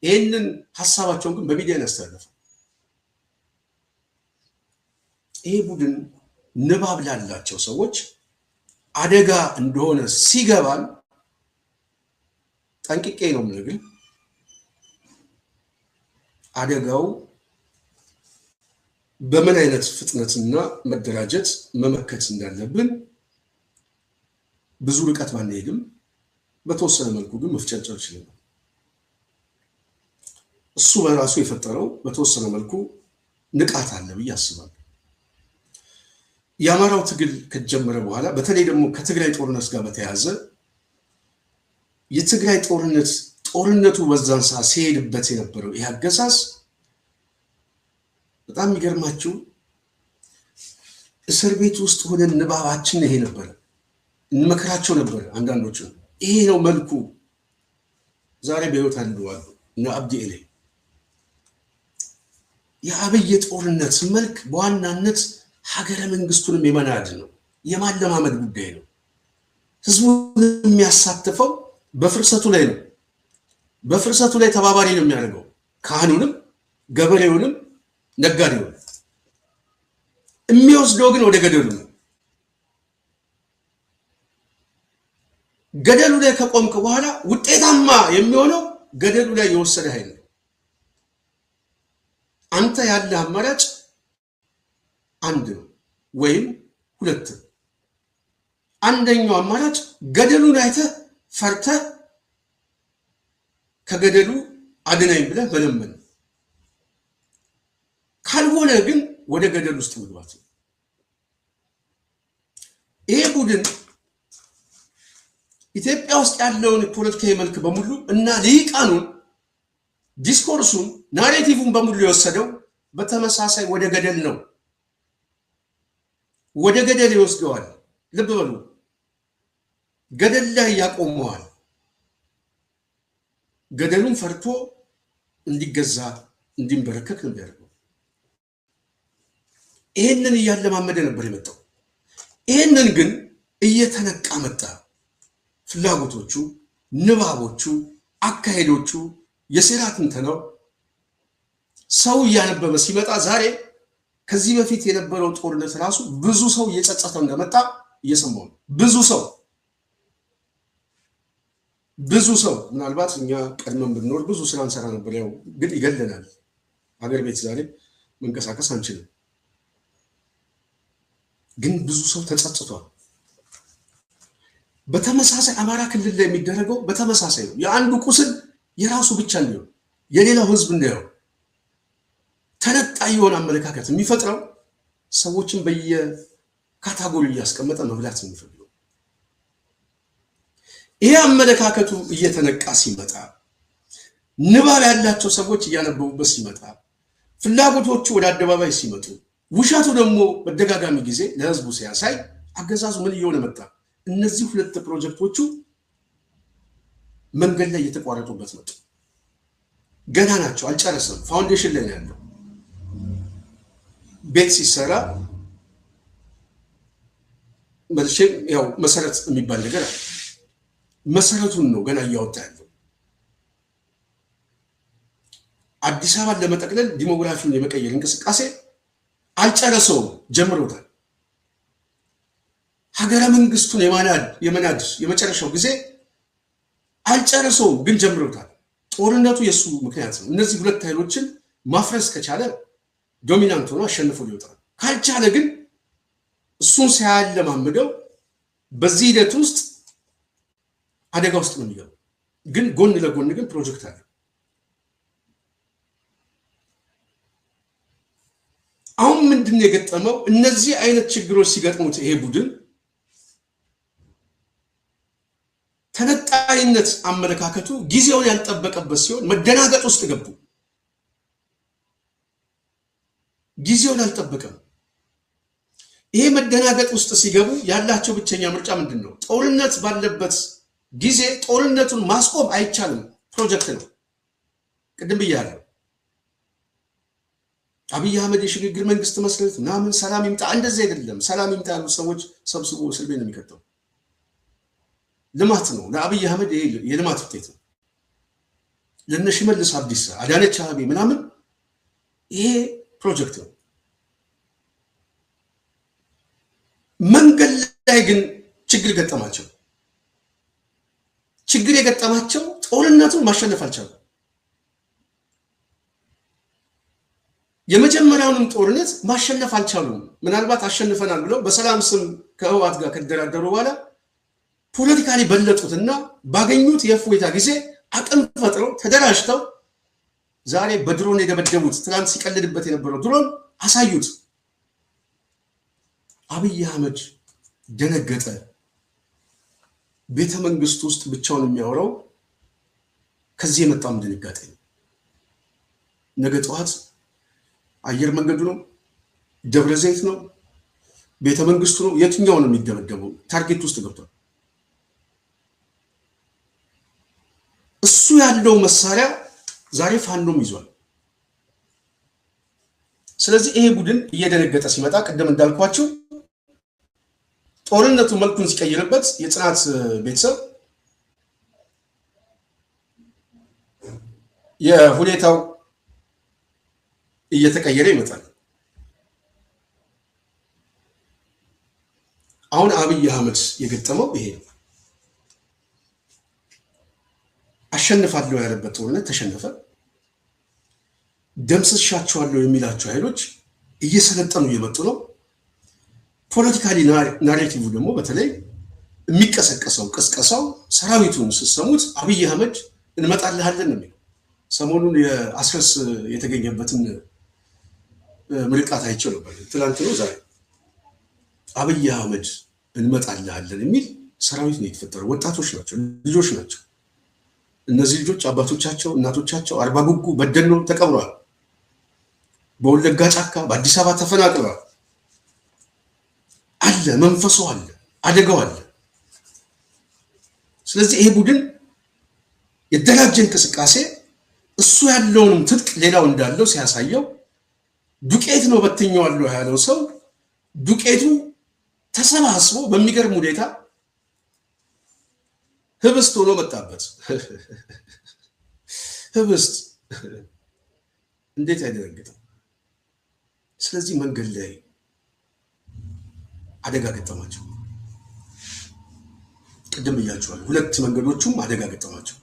ይህንን ሀሳባቸውን ግን በሚዲያ ያስተላልፋል። ይሄ ቡድን ንባብ ላላቸው ሰዎች አደጋ እንደሆነ ሲገባን ጠንቅቄ ነው የምነግርህ። አደጋው በምን አይነት ፍጥነትና መደራጀት መመከት እንዳለብን ብዙ ርቀት ባንሄድም በተወሰነ መልኩ ግን መፍጨርጨር ይችላል። እሱ በራሱ የፈጠረው በተወሰነ መልኩ ንቃት አለ ብዬ አስባለሁ። የአማራው ትግል ከጀመረ በኋላ በተለይ ደግሞ ከትግራይ ጦርነት ጋር በተያያዘ የትግራይ ጦርነቱ በዛን ሰዓት ሲሄድበት የነበረው ይህ አገዛዝ በጣም የሚገርማችሁ እስር ቤት ውስጥ ሆነን ንባባችን ይሄ ነበረ፣ እንመክራቸው ነበር። አንዳንዶቹ ይሄ ነው መልኩ። ዛሬ በህይወት አሉ እና አብዲ ኤሌ የአብይ ጦርነት መልክ በዋናነት ሀገረ መንግስቱንም የመናድ ነው፣ የማለማመድ ጉዳይ ነው። ህዝቡን የሚያሳትፈው በፍርሰቱ ላይ ነው። በፍርሰቱ ላይ ተባባሪ ነው የሚያደርገው ካህኑንም፣ ገበሬውንም፣ ነጋዴውን። የሚወስደው ግን ወደ ገደሉ ነው። ገደሉ ላይ ከቆምክ በኋላ ውጤታማ የሚሆነው ገደሉ ላይ የወሰደ ኃይል ነው። አንተ ያለ አማራጭ አንድ ነው ወይም ሁለት። አንደኛው አማራጭ ገደሉን አይተህ ፈርተህ ከገደሉ አድነኝ ብለህ መለመን፣ ካልሆነ ግን ወደ ገደል ውስጥ መግባት ነው። ይሄ ቡድን ኢትዮጵያ ውስጥ ያለውን ፖለቲካዊ መልክ በሙሉ እና ልሂቃኑን፣ ዲስኮርሱን፣ ናሬቲቭን በሙሉ የወሰደው በተመሳሳይ ወደ ገደል ነው። ወደ ገደል ይወስደዋል። ልብ በሉ፣ ገደል ላይ ያቆመዋል። ገደሉን ፈርቶ እንዲገዛ እንዲንበረከክ ነው የሚያደርገው። ይህንን እያለማመደ ነበር የመጣው። ይህንን ግን እየተነቃ መጣ። ፍላጎቶቹ፣ ንባቦቹ፣ አካሄዶቹ፣ የሴራ ትንተናው ሰው እያነበበ ሲመጣ ዛሬ ከዚህ በፊት የነበረው ጦርነት ራሱ ብዙ ሰው እየጸጸተው እንደመጣ እየሰማው ነው። ብዙ ሰው ምናልባት እኛ ቀድመን ብንኖር ብዙ ስራ እንሰራ ነበር። ያው ግን ይገለናል። ሀገር ቤት ዛሬ መንቀሳቀስ አንችልም። ግን ብዙ ሰው ተጸጽቷል። በተመሳሳይ አማራ ክልል ላይ የሚደረገው በተመሳሳይ ነው። የአንዱ ቁስል የራሱ ብቻ እንዲሆን የሌላው ህዝብ እንዳይሆን ተነጣይ የሆነ አመለካከት የሚፈጥረው ሰዎችን በየካታጎሪ እያስቀመጠ መብላት የሚፈልገው ይሄ አመለካከቱ እየተነቃ ሲመጣ፣ ንባብ ያላቸው ሰዎች እያነበቡበት ሲመጣ፣ ፍላጎቶቹ ወደ አደባባይ ሲመጡ፣ ውሸቱ ደግሞ በደጋጋሚ ጊዜ ለህዝቡ ሲያሳይ አገዛዙ ምን እየሆነ መጣ? እነዚህ ሁለት ፕሮጀክቶቹ መንገድ ላይ እየተቋረጡበት መጡ። ገና ናቸው፣ አልጨረሰም። ፋውንዴሽን ላይ ነው ያለው። ቤት ሲሰራ መልሼም ያው መሰረት የሚባል ነገር አለ። መሰረቱን ነው ገና እያወጣ ያለው። አዲስ አበባን ለመጠቅለል ዲሞግራፊውን የመቀየር እንቅስቃሴ አልጨረሰውም፣ ጀምሮታል። ሀገረ መንግስቱን የመናድ የመጨረሻው ጊዜ አልጨረሰውም፣ ግን ጀምሮታል። ጦርነቱ የሱ ምክንያት ነው። እነዚህ ሁለት ኃይሎችን ማፍረስ ከቻለ ዶሚናንት ሆኖ አሸንፎ ሊወጣል። ካልቻለ ግን እሱን ሳያለማምደው በዚህ ሂደት ውስጥ አደጋ ውስጥ ነው የሚገባው። ግን ጎን ለጎን ግን ፕሮጀክት አለ። አሁን ምንድን ነው የገጠመው? እነዚህ አይነት ችግሮች ሲገጥሙት ይሄ ቡድን ተነጣይነት አመለካከቱ ጊዜውን ያልጠበቀበት ሲሆን መደናገጥ ውስጥ ገቡ። ጊዜውን አልጠበቀም። ይሄ መደናገጥ ውስጥ ሲገቡ ያላቸው ብቸኛ ምርጫ ምንድን ነው? ጦርነት ባለበት ጊዜ ጦርነቱን ማስቆም አይቻልም። ፕሮጀክት ነው። ቅድም ብያለሁ። አብይ አህመድ የሽግግር መንግስት መስረት ምናምን ሰላም ይምጣ፣ እንደዚህ አይደለም። ሰላም ይምጣ ያሉ ሰዎች ሰብስቦ እስር ቤት ነው የሚከተው። ልማት ነው። ለአብይ አህመድ ይሄ የልማት ውጤት ነው። ለነ ሽመልስ አብዲሳ፣ አዳነች አቤቤ ምናምን ይሄ ፕሮጀክት ነው። መንገድ ላይ ግን ችግር ገጠማቸው። ችግር የገጠማቸው ጦርነቱን ማሸነፍ አልቻሉም። የመጀመሪያውንም ጦርነት ማሸነፍ አልቻሉም። ምናልባት አሸንፈናል ብለው በሰላም ስም ከህወሓት ጋር ከተደራደሩ በኋላ ፖለቲካሊ በለጡትና ባገኙት የእፎይታ ጊዜ አቅም ፈጥረው ተደራጅተው ዛሬ በድሮን የደበደቡት ትናንት ሲቀልድበት የነበረው ድሮን አሳዩት። አብይ አህመድ ደነገጠ። ቤተ መንግስት ውስጥ ብቻውን የሚያወራው ከዚህ የመጣም ድንጋጤ ነው። ነገ ጠዋት አየር መንገዱ ነው፣ ደብረ ዘይት ነው፣ ቤተ መንግስቱ ነው፣ የትኛው ነው የሚደበደበው? ታርጌት ውስጥ ገብቷል። እሱ ያለው መሳሪያ ዛሬ ፋኖም ይዟል። ስለዚህ ይሄ ቡድን እየደነገጠ ሲመጣ ቅድም እንዳልኳቸው ጦርነቱ መልኩን ሲቀይርበት የጽናት ቤተሰብ የሁኔታው እየተቀየረ ይመጣል። አሁን አብይ አህመድ የገጠመው ይሄ ነው። አሸንፋለሁ ያለበት ጦርነት ተሸነፈ። ደምስሻቸዋለሁ የሚላቸው ኃይሎች እየሰለጠኑ እየመጡ ነው። ፖለቲካሊ ናሬቲቭ ደግሞ በተለይ የሚቀሰቀሰው ቅስቀሳው ሰራዊቱን ስትሰሙት አብይ አህመድ እንመጣልሃለን ነው የሚለው። ሰሞኑን የአስረስ የተገኘበትን ምርቃት አይቼው ነበር። ትላንት ነው ዛሬ አብይ አህመድ እንመጣልሃለን የሚል ሰራዊት ነው የተፈጠረው። ወጣቶች ናቸው፣ ልጆች ናቸው። እነዚህ ልጆች አባቶቻቸው እናቶቻቸው አርባ ጉጉ በደኖ ተቀብረዋል። በወለጋ ጫካ በአዲስ አበባ ተፈናቅለዋል። አለ መንፈሱ አለ፣ አደጋው አለ። ስለዚህ ይሄ ቡድን የደራጀ እንቅስቃሴ እሱ ያለውንም ትጥቅ ሌላው እንዳለው ሲያሳየው ዱቄት ነው በትኛዋለሁ ያለው ሰው ዱቄቱ ተሰባስቦ በሚገርም ሁኔታ ህብስት ሆኖ መጣበት። ህብስት እንዴት አይደረግጥም? ስለዚህ መንገድ ላይ አደጋ ገጠማቸው። ቅድም ብያቸዋለሁ፣ ሁለት መንገዶቹም አደጋ ገጠማቸው።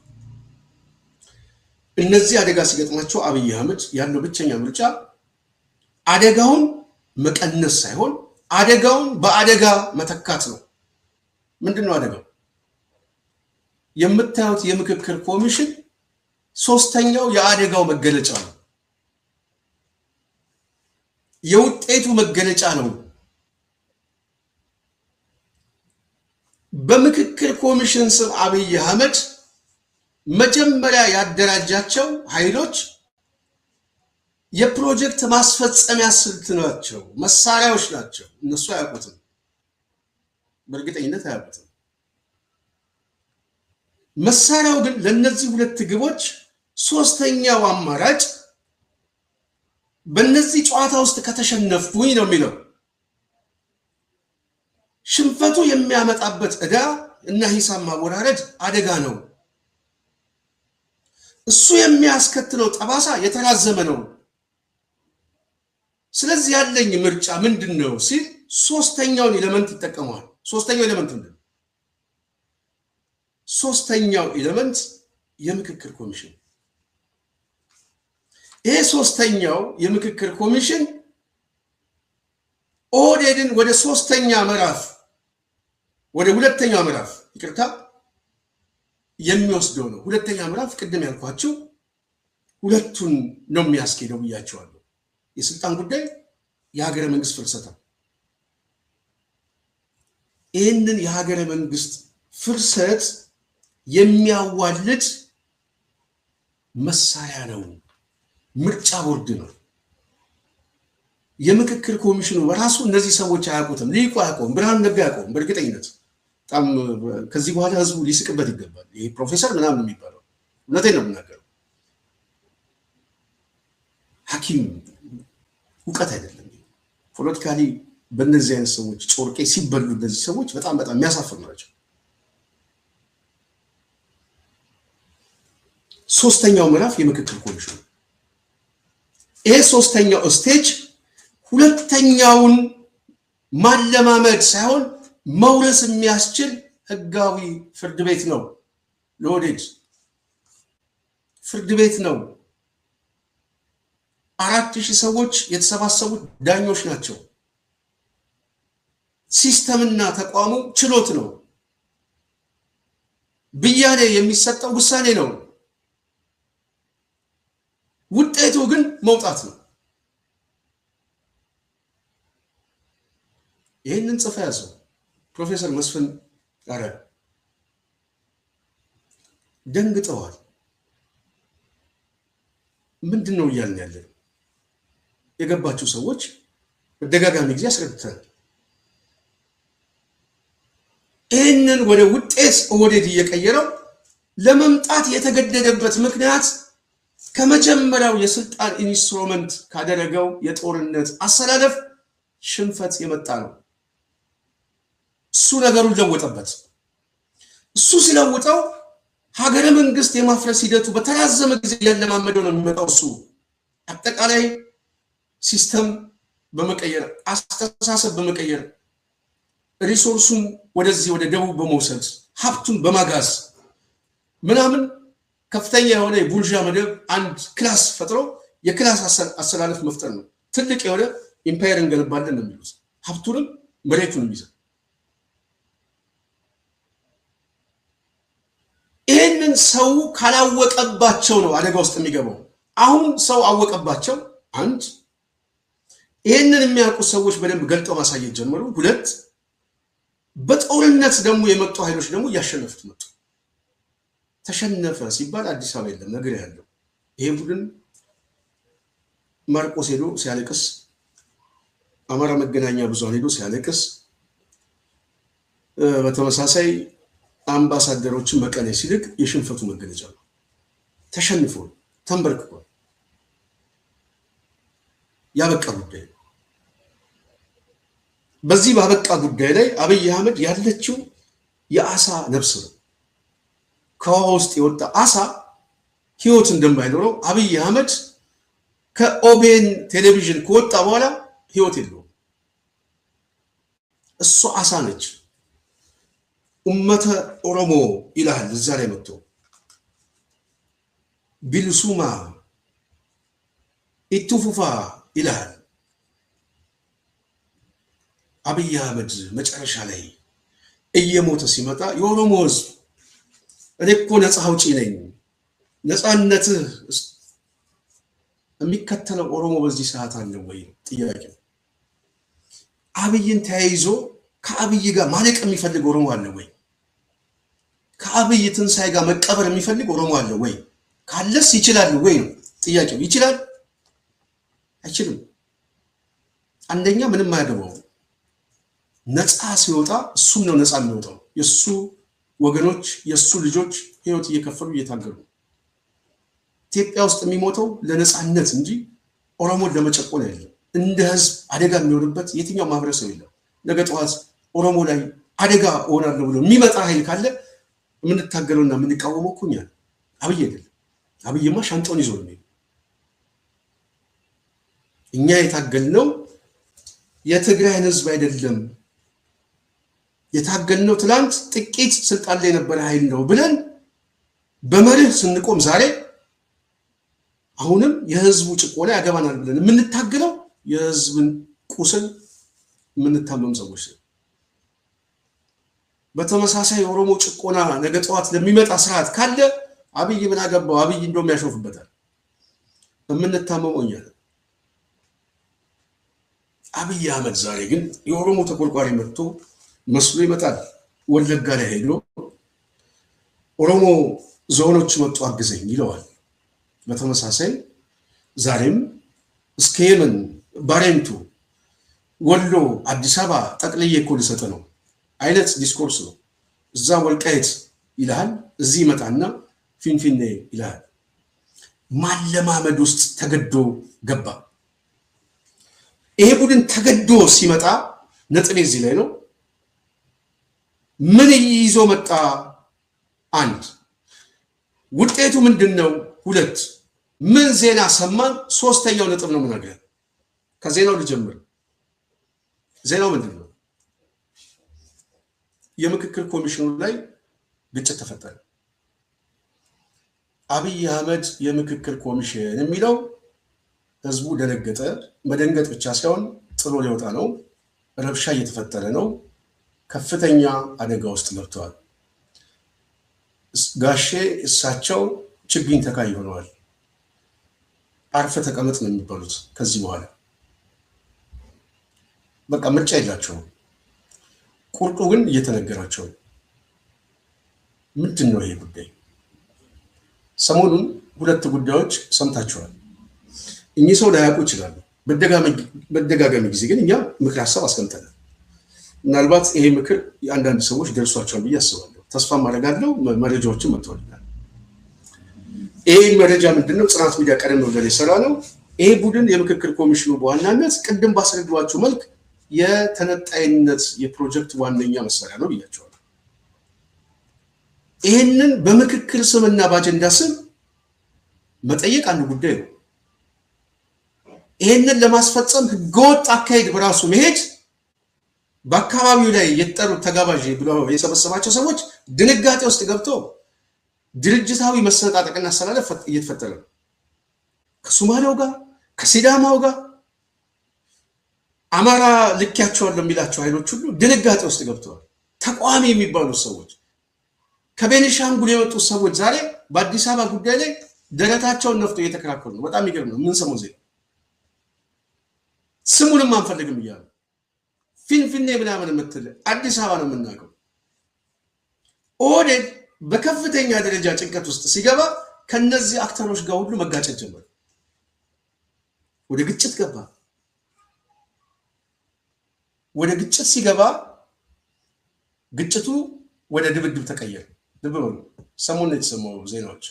እነዚህ አደጋ ሲገጥማቸው አብይ አህመድ ያለው ብቸኛ ምርጫ አደጋውን መቀነስ ሳይሆን አደጋውን በአደጋ መተካት ነው። ምንድነው አደጋው? የምታዩት የምክክር ኮሚሽን ሶስተኛው የአደጋው መገለጫ ነው። የውጤቱ መገለጫ ነው። በምክክር ኮሚሽን ስም አብይ አህመድ መጀመሪያ ያደራጃቸው ኃይሎች የፕሮጀክት ማስፈጸሚያ ስልት ናቸው፣ መሳሪያዎች ናቸው። እነሱ አያውቁትም፣ በእርግጠኝነት አያውቁትም። መሳሪያው ግን ለነዚህ ሁለት ግቦች ሶስተኛው አማራጭ በእነዚህ ጨዋታ ውስጥ ከተሸነፍኩኝ ነው የሚለው። ሽንፈቱ የሚያመጣበት ዕዳ እና ሂሳብ ማወራረድ አደጋ ነው። እሱ የሚያስከትለው ጠባሳ የተራዘመ ነው። ስለዚህ ያለኝ ምርጫ ምንድን ነው ሲል ሶስተኛውን ኤሌመንት ይጠቀመዋል። ሶስተኛው ኤሌመንት ምንድን ነው? ሶስተኛው ኤሌመንት የምክክር ኮሚሽን። ይሄ ሶስተኛው የምክክር ኮሚሽን ኦህዴድን ወደ ሶስተኛ ምዕራፍ ወደ ሁለተኛ ምዕራፍ ይቅርታ የሚወስደው ነው። ሁለተኛ ምዕራፍ ቅድም ያልኳችሁ ሁለቱን ነው የሚያስኬደው ብያቸዋለሁ። የስልጣን ጉዳይ፣ የሀገረ መንግስት ፍልሰታ። ይህንን የሀገረ መንግስት ፍልሰት የሚያዋልድ መሳሪያ ነው ምርጫ ቦርድ ነው። የምክክር ኮሚሽኑ በራሱ እነዚህ ሰዎች አያውቁትም። ሊቁ አያውቁም። ብርሃኑ ነጋ አያውቁም። በእርግጠኝነት በጣም ከዚህ በኋላ ህዝቡ ሊስቅበት ይገባል። ይሄ ፕሮፌሰር ምናምን የሚባለው እውነቴን ነው የምናገረው። ሐኪም እውቀት አይደለም። ፖለቲካሊ በእነዚህ አይነት ሰዎች ጮርቄ ሲበሉ እነዚህ ሰዎች በጣም የሚያሳፍር ናቸው። ሶስተኛው ምዕራፍ የምክክር ኮሚሽኑ። ይሄ ሶስተኛው ስቴጅ ሁለተኛውን ማለማመድ ሳይሆን መውረስ የሚያስችል ህጋዊ ፍርድ ቤት ነው። ለኦህዴድ ፍርድ ቤት ነው። 4000 ሰዎች የተሰባሰቡት ዳኞች ናቸው። ሲስተምና ተቋሙ ችሎት ነው። ብያኔ የሚሰጠው ውሳኔ ነው። ውጤቱ ግን መውጣት ነው። ይህንን ጽፈ ያዘው ፕሮፌሰር መስፍን አረ ደንግጠዋል። ምንድን ነው እያልን ያለን? የገባችሁ ሰዎች በደጋጋሚ ጊዜ አስረድተናል። ይህንን ወደ ውጤት ኦህዴድ እየቀየረው ለመምጣት የተገደደበት ምክንያት ከመጀመሪያው የስልጣን ኢንስትሩመንት ካደረገው የጦርነት አሰላለፍ ሽንፈት የመጣ ነው። እሱ ነገሩን ለወጠበት። እሱ ሲለውጠው ሀገረ መንግስት የማፍረስ ሂደቱ በተራዘመ ጊዜ ያለማመደው ነው የሚመጣው። እሱ አጠቃላይ ሲስተም በመቀየር አስተሳሰብ በመቀየር ሪሶርሱን ወደዚህ ወደ ደቡብ በመውሰድ ሀብቱን በማጋዝ ምናምን ከፍተኛ የሆነ የቡርዣ መደብ አንድ ክላስ ፈጥሮ የክላስ አሰላለፍ መፍጠር ነው። ትልቅ የሆነ ኢምፓየር እንገነባለን ነው የሚሉት። ሀብቱንም መሬቱንም ይዘ ይህንን ሰው ካላወቀባቸው ነው አደጋ ውስጥ የሚገባው። አሁን ሰው አወቀባቸው። አንድ ይህንን የሚያውቁ ሰዎች በደንብ ገልጠው ማሳየት ጀመሩ። ሁለት በጦርነት ደግሞ የመጡ ኃይሎች ደግሞ እያሸነፉት መጡ። ተሸነፈ ሲባል አዲስ አበባ የለም ነገር ያለው ይሄ ቡድን ማርቆስ ሄዶ ሲያለቅስ፣ አማራ መገናኛ ብዙሃን ሄዶ ሲያለቅስ፣ በተመሳሳይ አምባሳደሮችን መቀሌ ሲልክ የሽንፈቱ መገለጫ ነው። ተሸንፎ ተንበርክኳል። ያበቃ ጉዳይ ነው። በዚህ ባበቃ ጉዳይ ላይ አብይ አህመድ ያለችው የአሳ ነፍስ ነው። ከውሃ ውስጥ የወጣ አሳ ህይወት እንደማይኖረው አብይ አህመድ ከኦቤን ቴሌቪዥን ከወጣ በኋላ ህይወት የለውም። እሷ አሳ ነች። ኡመተ ኦሮሞ ይላል እዛ ላይ መጥቶ ቢልሱማ ኢቱፉፋ ይላል። አብይ አህመድ መጨረሻ ላይ እየሞተ ሲመጣ የኦሮሞ ህዝብ እኔ እኮ ነፃ አውጪ ነኝ፣ ነፃነትህ የሚከተለው ኦሮሞ በዚህ ሰዓት አለ ወይ? ጥያቄው አብይን ተያይዞ ከአብይ ጋር ማለቅ የሚፈልግ ኦሮሞ አለ ወይ? ከአብይ ትንሳኤ ጋር መቀበር የሚፈልግ ኦሮሞ አለ ወይ? ካለስ ይችላል ወይ ነው ጥያቄው። ይችላል አይችልም? አንደኛ ምንም አያገባው። ነፃ ሲወጣ እሱም ነው ነፃ የሚወጣው። የሱ ወገኖች የሱ ልጆች ህይወት እየከፈሉ እየታገሉ ኢትዮጵያ ውስጥ የሚሞተው ለነፃነት እንጂ ኦሮሞን ለመጨቆን አይደለም። እንደ ህዝብ አደጋ የሚሆንበት የትኛው ማህበረሰብ የለም። ነገ ጠዋት ኦሮሞ ላይ አደጋ እሆናለሁ ብሎ የሚመጣ ኃይል ካለ የምንታገለውና የምንቃወመው እኮ እኛ ነን፣ አብይ አይደለም። አብይማ ሻንጣውን ይዞ ነው። እኛ የታገልነው የትግራይን ህዝብ አይደለም፣ የታገልነው ትላንት ጥቂት ስልጣን ላይ የነበረ ኃይል ነው ብለን በመርህ ስንቆም ዛሬ አሁንም የህዝቡ ጭቆና ያገባናል ብለን የምንታገለው የህዝብን ቁስል የምንታመም ሰዎች ነው። በተመሳሳይ የኦሮሞ ጭቆና ነገ ጠዋት ለሚመጣ ስርዓት ካለ አብይ ምን አገባው? አብይ እንደውም ያሾፍበታል። የምንታመመው እኛ ነን። አብይ አህመድ ዛሬ ግን የኦሮሞ ተቆርቋሪ መጥቶ መስሎ ይመጣል። ወለጋ ላይ ሄዶ ኦሮሞ ዞኖች መጡ አግዘኝ ይለዋል። በተመሳሳይ ዛሬም እስከ የመን ባሬንቱ፣ ወሎ፣ አዲስ አበባ ጠቅልዬ እኮ ልሰጥ ነው አይነት ዲስኮርስ ነው። እዛ ወልቃይት ይልሃል፣ እዚህ ይመጣና ፊንፊኔ ይልሃል። ማለማመድ ውስጥ ተገዶ ገባ። ይሄ ቡድን ተገዶ ሲመጣ ነጥቤ እዚህ ላይ ነው። ምን ይዞ መጣ? አንድ ውጤቱ ምንድነው? ሁለት ምን ዜና ሰማን? ሶስተኛው ነጥብ ነው የምነግርህ። ከዜናው ልጀምር። ዜናው ምንድነው? የምክክር ኮሚሽኑ ላይ ግጭት ተፈጠረ። አብይ አህመድ የምክክር ኮሚሽን የሚለው ህዝቡ ደነገጠ። መደንገጥ ብቻ ሳይሆን ጥሎ ሊወጣ ነው። ረብሻ እየተፈጠረ ነው። ከፍተኛ አደጋ ውስጥ ገብተዋል። ጋሼ እሳቸው ችግኝ ተካይ ሆነዋል። አርፈ ተቀመጥ ነው የሚባሉት። ከዚህ በኋላ በቃ ምርጫ የላቸውም። ቁርጡ ግን እየተነገራቸው። ምንድን ነው ይሄ ጉዳይ? ሰሞኑን ሁለት ጉዳዮች ሰምታችኋል። እኚህ ሰው ላያውቁ ይችላሉ። በደጋጋሚ ጊዜ ግን እኛ ምክር ሀሳብ አስቀምጠናል። ምናልባት ይሄ ምክር የአንዳንድ ሰዎች ደርሷቸዋል ብዬ አስባለሁ። ተስፋ ማድረጋለሁ። መረጃዎችን መጥተዋል። ይሄ መረጃ ምንድነው? ጽናት ሚዲያ ቀደም ብሎ የሰራ ነው። ይሄ ቡድን የምክክር ኮሚሽኑ በዋናነት ቅድም ባስረዷችሁ መልክ የተነጣይነት የፕሮጀክት ዋነኛ መሳሪያ ነው ብያቸዋለሁ። ይህንን በምክክር ስምና በአጀንዳ ስም መጠየቅ አንዱ ጉዳይ ነው። ይህንን ለማስፈጸም ህገወጥ አካሄድ በራሱ መሄድ በአካባቢው ላይ የተጠሩት ተጋባዥ ብለው የሰበሰባቸው ሰዎች ድንጋጤ ውስጥ ገብተው ድርጅታዊ መሰነጣጠቅና አሰላለፍ እየተፈጠረ ነው። ከሶማሌው ጋር ከሲዳማው ጋር አማራ ልኪያቸዋለሁ የሚላቸው ኃይሎች ሁሉ ድንጋጤ ውስጥ ገብተዋል። ተቋሚ የሚባሉ ሰዎች ከቤኒሻንጉል የመጡት ሰዎች ዛሬ በአዲስ አበባ ጉዳይ ላይ ደረታቸውን ነፍቶ እየተከራከሩ ነው። በጣም ይገርም ነው። ምን ሰሞን ዜና ስሙንም አንፈልግም እያሉ ፊንፊኔ ምናምን የምትል አዲስ አበባ ነው የምናውቀው። ኦህዴድ በከፍተኛ ደረጃ ጭንቀት ውስጥ ሲገባ ከነዚህ አክተሮች ጋር ሁሉ መጋጨት ጀመረ። ወደ ግጭት ገባ። ወደ ግጭት ሲገባ ግጭቱ ወደ ድብድብ ተቀየረ። ልብ በሉ፣ ሰሞኑን የተሰማው ዜናዎች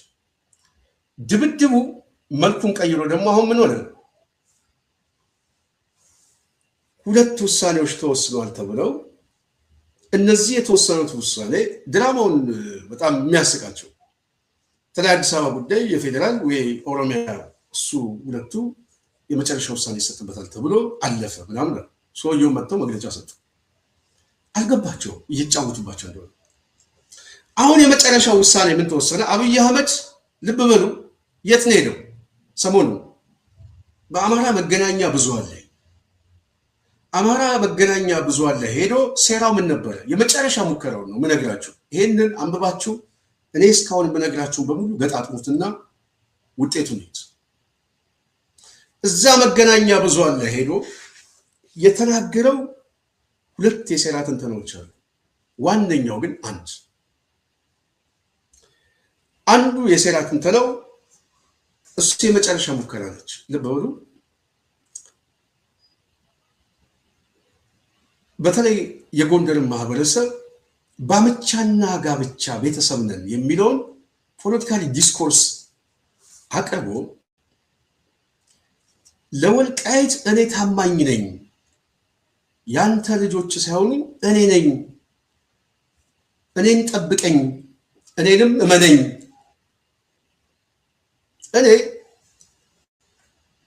ድብድቡ መልኩን ቀይሮ ደግሞ አሁን ምን ሆነ? ሁለት ውሳኔዎች ተወስነዋል ተብለው እነዚህ የተወሰኑት ውሳኔ ድራማውን በጣም የሚያስቃቸው ተላይ አዲስ አበባ ጉዳይ የፌዴራል ወይ ኦሮሚያ እሱ ሁለቱ የመጨረሻ ውሳኔ ይሰጥበታል ተብሎ አለፈ ምናምን ነው። ሰውየው መጥተው መግለጫ ሰጡ። አልገባቸው እየጫወቱባቸው እንደሆነ። አሁን የመጨረሻው ውሳኔ ምን ተወሰነ? አብይ አህመድ ልብ በሉ የት ነው ሄደው? ሰሞኑን በአማራ መገናኛ ብዙሃን ላይ አማራ መገናኛ ብዙሃን ላይ ሄዶ ሴራው ምን ነበረ? የመጨረሻ ሙከራው ነው ምነግራችሁ። ይሄንን አንብባችሁ እኔ እስካሁን ምነግራችሁ በሙሉ ገጣጥሙትና ውጤቱን ይዩት። እዛ መገናኛ ብዙሃን ላይ ሄዶ የተናገረው ሁለት የሴራ ትንተናዎች አሉ። ዋነኛው ግን አንዱ የሴራ ትንተናው እሱ የመጨረሻ ሙከራ ነች። ልብ በሉ። በተለይ የጎንደርን ማህበረሰብ ባመቻና ጋብቻ ቤተሰብ ነን የሚለውን ፖለቲካሊ ዲስኮርስ አቅርቦ ለወልቃይት እኔ ታማኝ ነኝ፣ ያንተ ልጆች ሳይሆኑ እኔ ነኝ፣ እኔን ጠብቀኝ፣ እኔንም እመነኝ፣ እኔ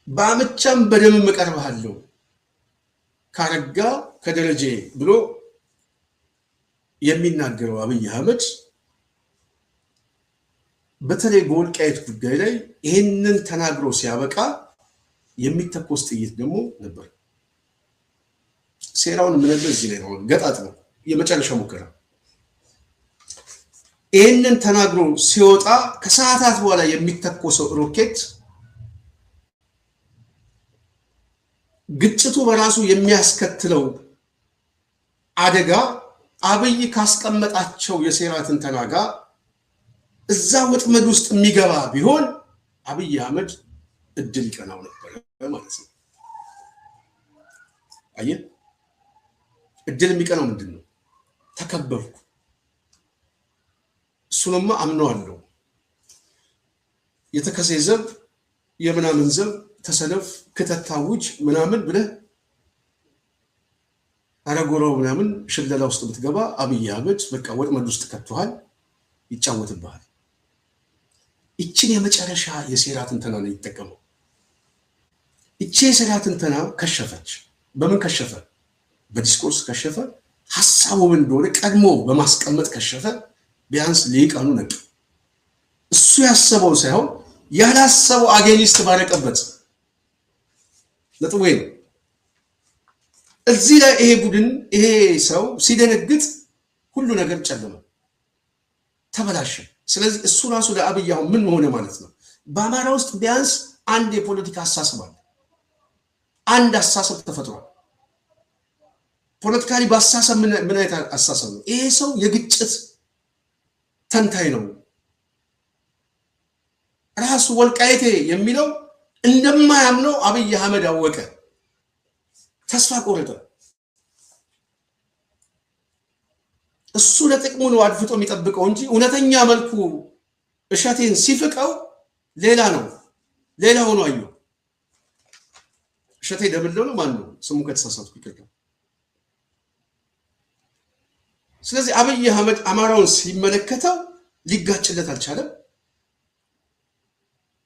ባመቻም በደምም እቀርብሃለሁ ካረጋ ከደረጀ ብሎ የሚናገረው አብይ አህመድ በተለይ በወልቃይት ጉዳይ ላይ ይህንን ተናግሮ ሲያበቃ የሚተኮስ ጥይት ደግሞ ነበር። ሴራውን ምንድነው እዚህ ላይ ነው ገጣጥ ነው የመጨረሻ ሙከራ። ይህንን ተናግሮ ሲወጣ ከሰዓታት በኋላ የሚተኮሰው ሮኬት ግጭቱ በራሱ የሚያስከትለው አደጋ አብይ ካስቀመጣቸው የሴራ ትንተና ጋር እዛ ወጥመድ ውስጥ የሚገባ ቢሆን አብይ አህመድ እድል ይቀናው ነበር ማለት ነው። አየህ፣ እድል የሚቀናው ምንድነው? ተከበርኩ፣ እሱንማ አምነዋለሁ፣ የተከሴ ዘብ የምናምን ዘብ ተሰለፍ ከተታውጅ ምናምን ብለህ አረጎራው ምናምን ሽለላ ውስጥ ብትገባ አብይ አህመድ በቃ ወጥመድ ውስጥ ከተዋል፣ ይጫወትብሃል። እቺን የመጨረሻ የሴራ ትንተና ነው ይጠቀመው። እቺ የሴራ ትንተና ከሸፈች። በምን ከሸፈ? በዲስኮርስ ከሸፈ። ሐሳቡ ምን እንደሆነ ቀድሞ በማስቀመጥ ከሸፈ። ቢያንስ ሊቃኑ ነቅ እሱ ያሰበው ሳይሆን ያላሰበው አጌኒስት ባረቀበት ነጥብ ወይ ነው። እዚህ ላይ ይሄ ቡድን ይሄ ሰው ሲደነግጥ ሁሉ ነገር ጨለመ፣ ተበላሸ። ስለዚህ እሱ ራሱ ለአብይ አሁን ምን ሆነ ማለት ነው? በአማራ ውስጥ ቢያንስ አንድ የፖለቲካ አሳሰብ አለ፣ አንድ አሳሰብ ተፈጥሯል። ፖለቲካሊ በአሳሰብ ምን አይነት አሳሰብ ነው? ይሄ ሰው የግጭት ተንታኝ ነው። ራሱ ወልቃይቴ የሚለው እንደማያምነው አብይ አህመድ አወቀ፣ ተስፋ ቆረጠ። እሱ ለጥቅሙ ነው አድፍጦ የሚጠብቀው እንጂ እውነተኛ መልኩ እሸቴን ሲፍቀው ሌላ ነው፣ ሌላ ሆኖ አየው። እሸቴ ደብለው ነው ማን ነው ስሙ ከተሳሳትኩ ይቅርታ። ስለዚህ አብይ አህመድ አማራውን ሲመለከተው ሊጋጭለት አልቻለም።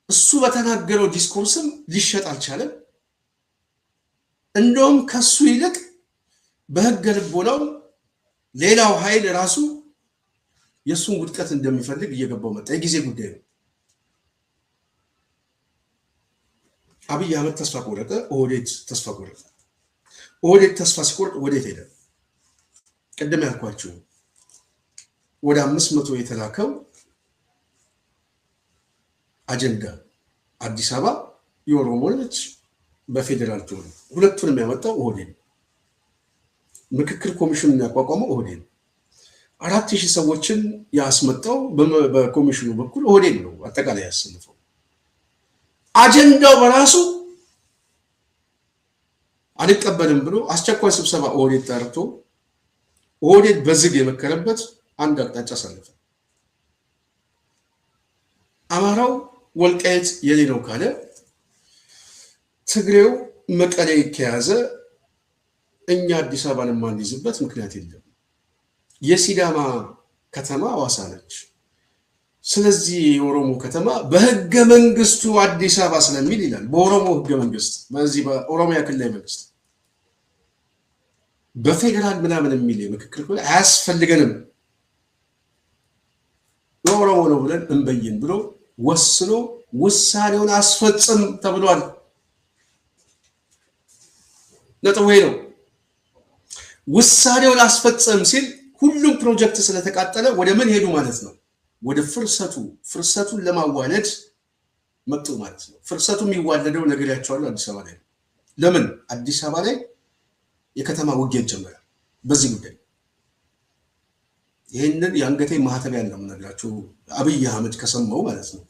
እሱ በተናገረው ዲስኮርስም ሊሸጥ አልቻለም። እንደውም ከሱ ይልቅ በህገ ልቦናው ሌላው ኃይል ራሱ የሱን ውድቀት እንደሚፈልግ እየገባው መጣ። የጊዜ ጉዳይ ነው። አብይ አህመድ ተስፋ ቆረጠ፣ ኦህዴድ ተስፋ ቆረጠ። ኦህዴድ ተስፋ ሲቆርጥ ወዴት ሄደ? ቅድም ያልኳችሁ ወደ 500 የተላከው አጀንዳ አዲስ አበባ የኦሮሞ ነች በፌደራል ትሆን፣ ሁለቱንም ያመጣው ኦህዴድ። ምክክር ኮሚሽኑን ያቋቋመው ኦህዴድ። 4000 ሰዎችን ያስመጣው በኮሚሽኑ በኩል ኦህዴድ ነው። አጠቃላይ ያሰልፈው አጀንዳው በራሱ አልቀበልም ብሎ አስቸኳይ ስብሰባ ኦህዴድ ጠርቶ ኦህዴድ በዝግ የመከረበት አንድ አቅጣጫ አሳለፈ። አማራው ወልቃይት የኔ ነው ካለ፣ ትግሬው መቀሌ ከያዘ እኛ አዲስ አበባን የማንይዝበት ምክንያት የለም። የሲዳማ ከተማ ሐዋሳ ነች። ስለዚህ የኦሮሞ ከተማ በህገ መንግስቱ አዲስ አበባ ስለሚል ይላል። በኦሮሞ ህገ መንግስት፣ በዚህ በኦሮሚያ ክልላዊ መንግስት በፌደራል ምናምን የሚል የምክክር ክፍል አያስፈልገንም፣ የኦሮሞ ነው ብለን እንበይን ብሎ ወስኖ ውሳኔውን አስፈጽም ተብሏል። ነጥቡ ነው። ውሳኔውን አስፈጽም ሲል ሁሉም ፕሮጀክት ስለተቃጠለ ወደ ምን ሄዱ ማለት ነው? ወደ ፍርሰቱን ለማዋለድ መጡ ማለት ነው። ፍርሰቱ የሚዋለደው ነግሬያቸዋለሁ አዲስ አበባ ላይ ነው። ለምን አዲስ አበባ ላይ የከተማ ውጊያ ጀመረ በዚህ ጉዳይ። ይህንን የአንገቴ ማህተብ ያለው ነግራችሁ አብይ አህመድ ከሰማው ማለት ነው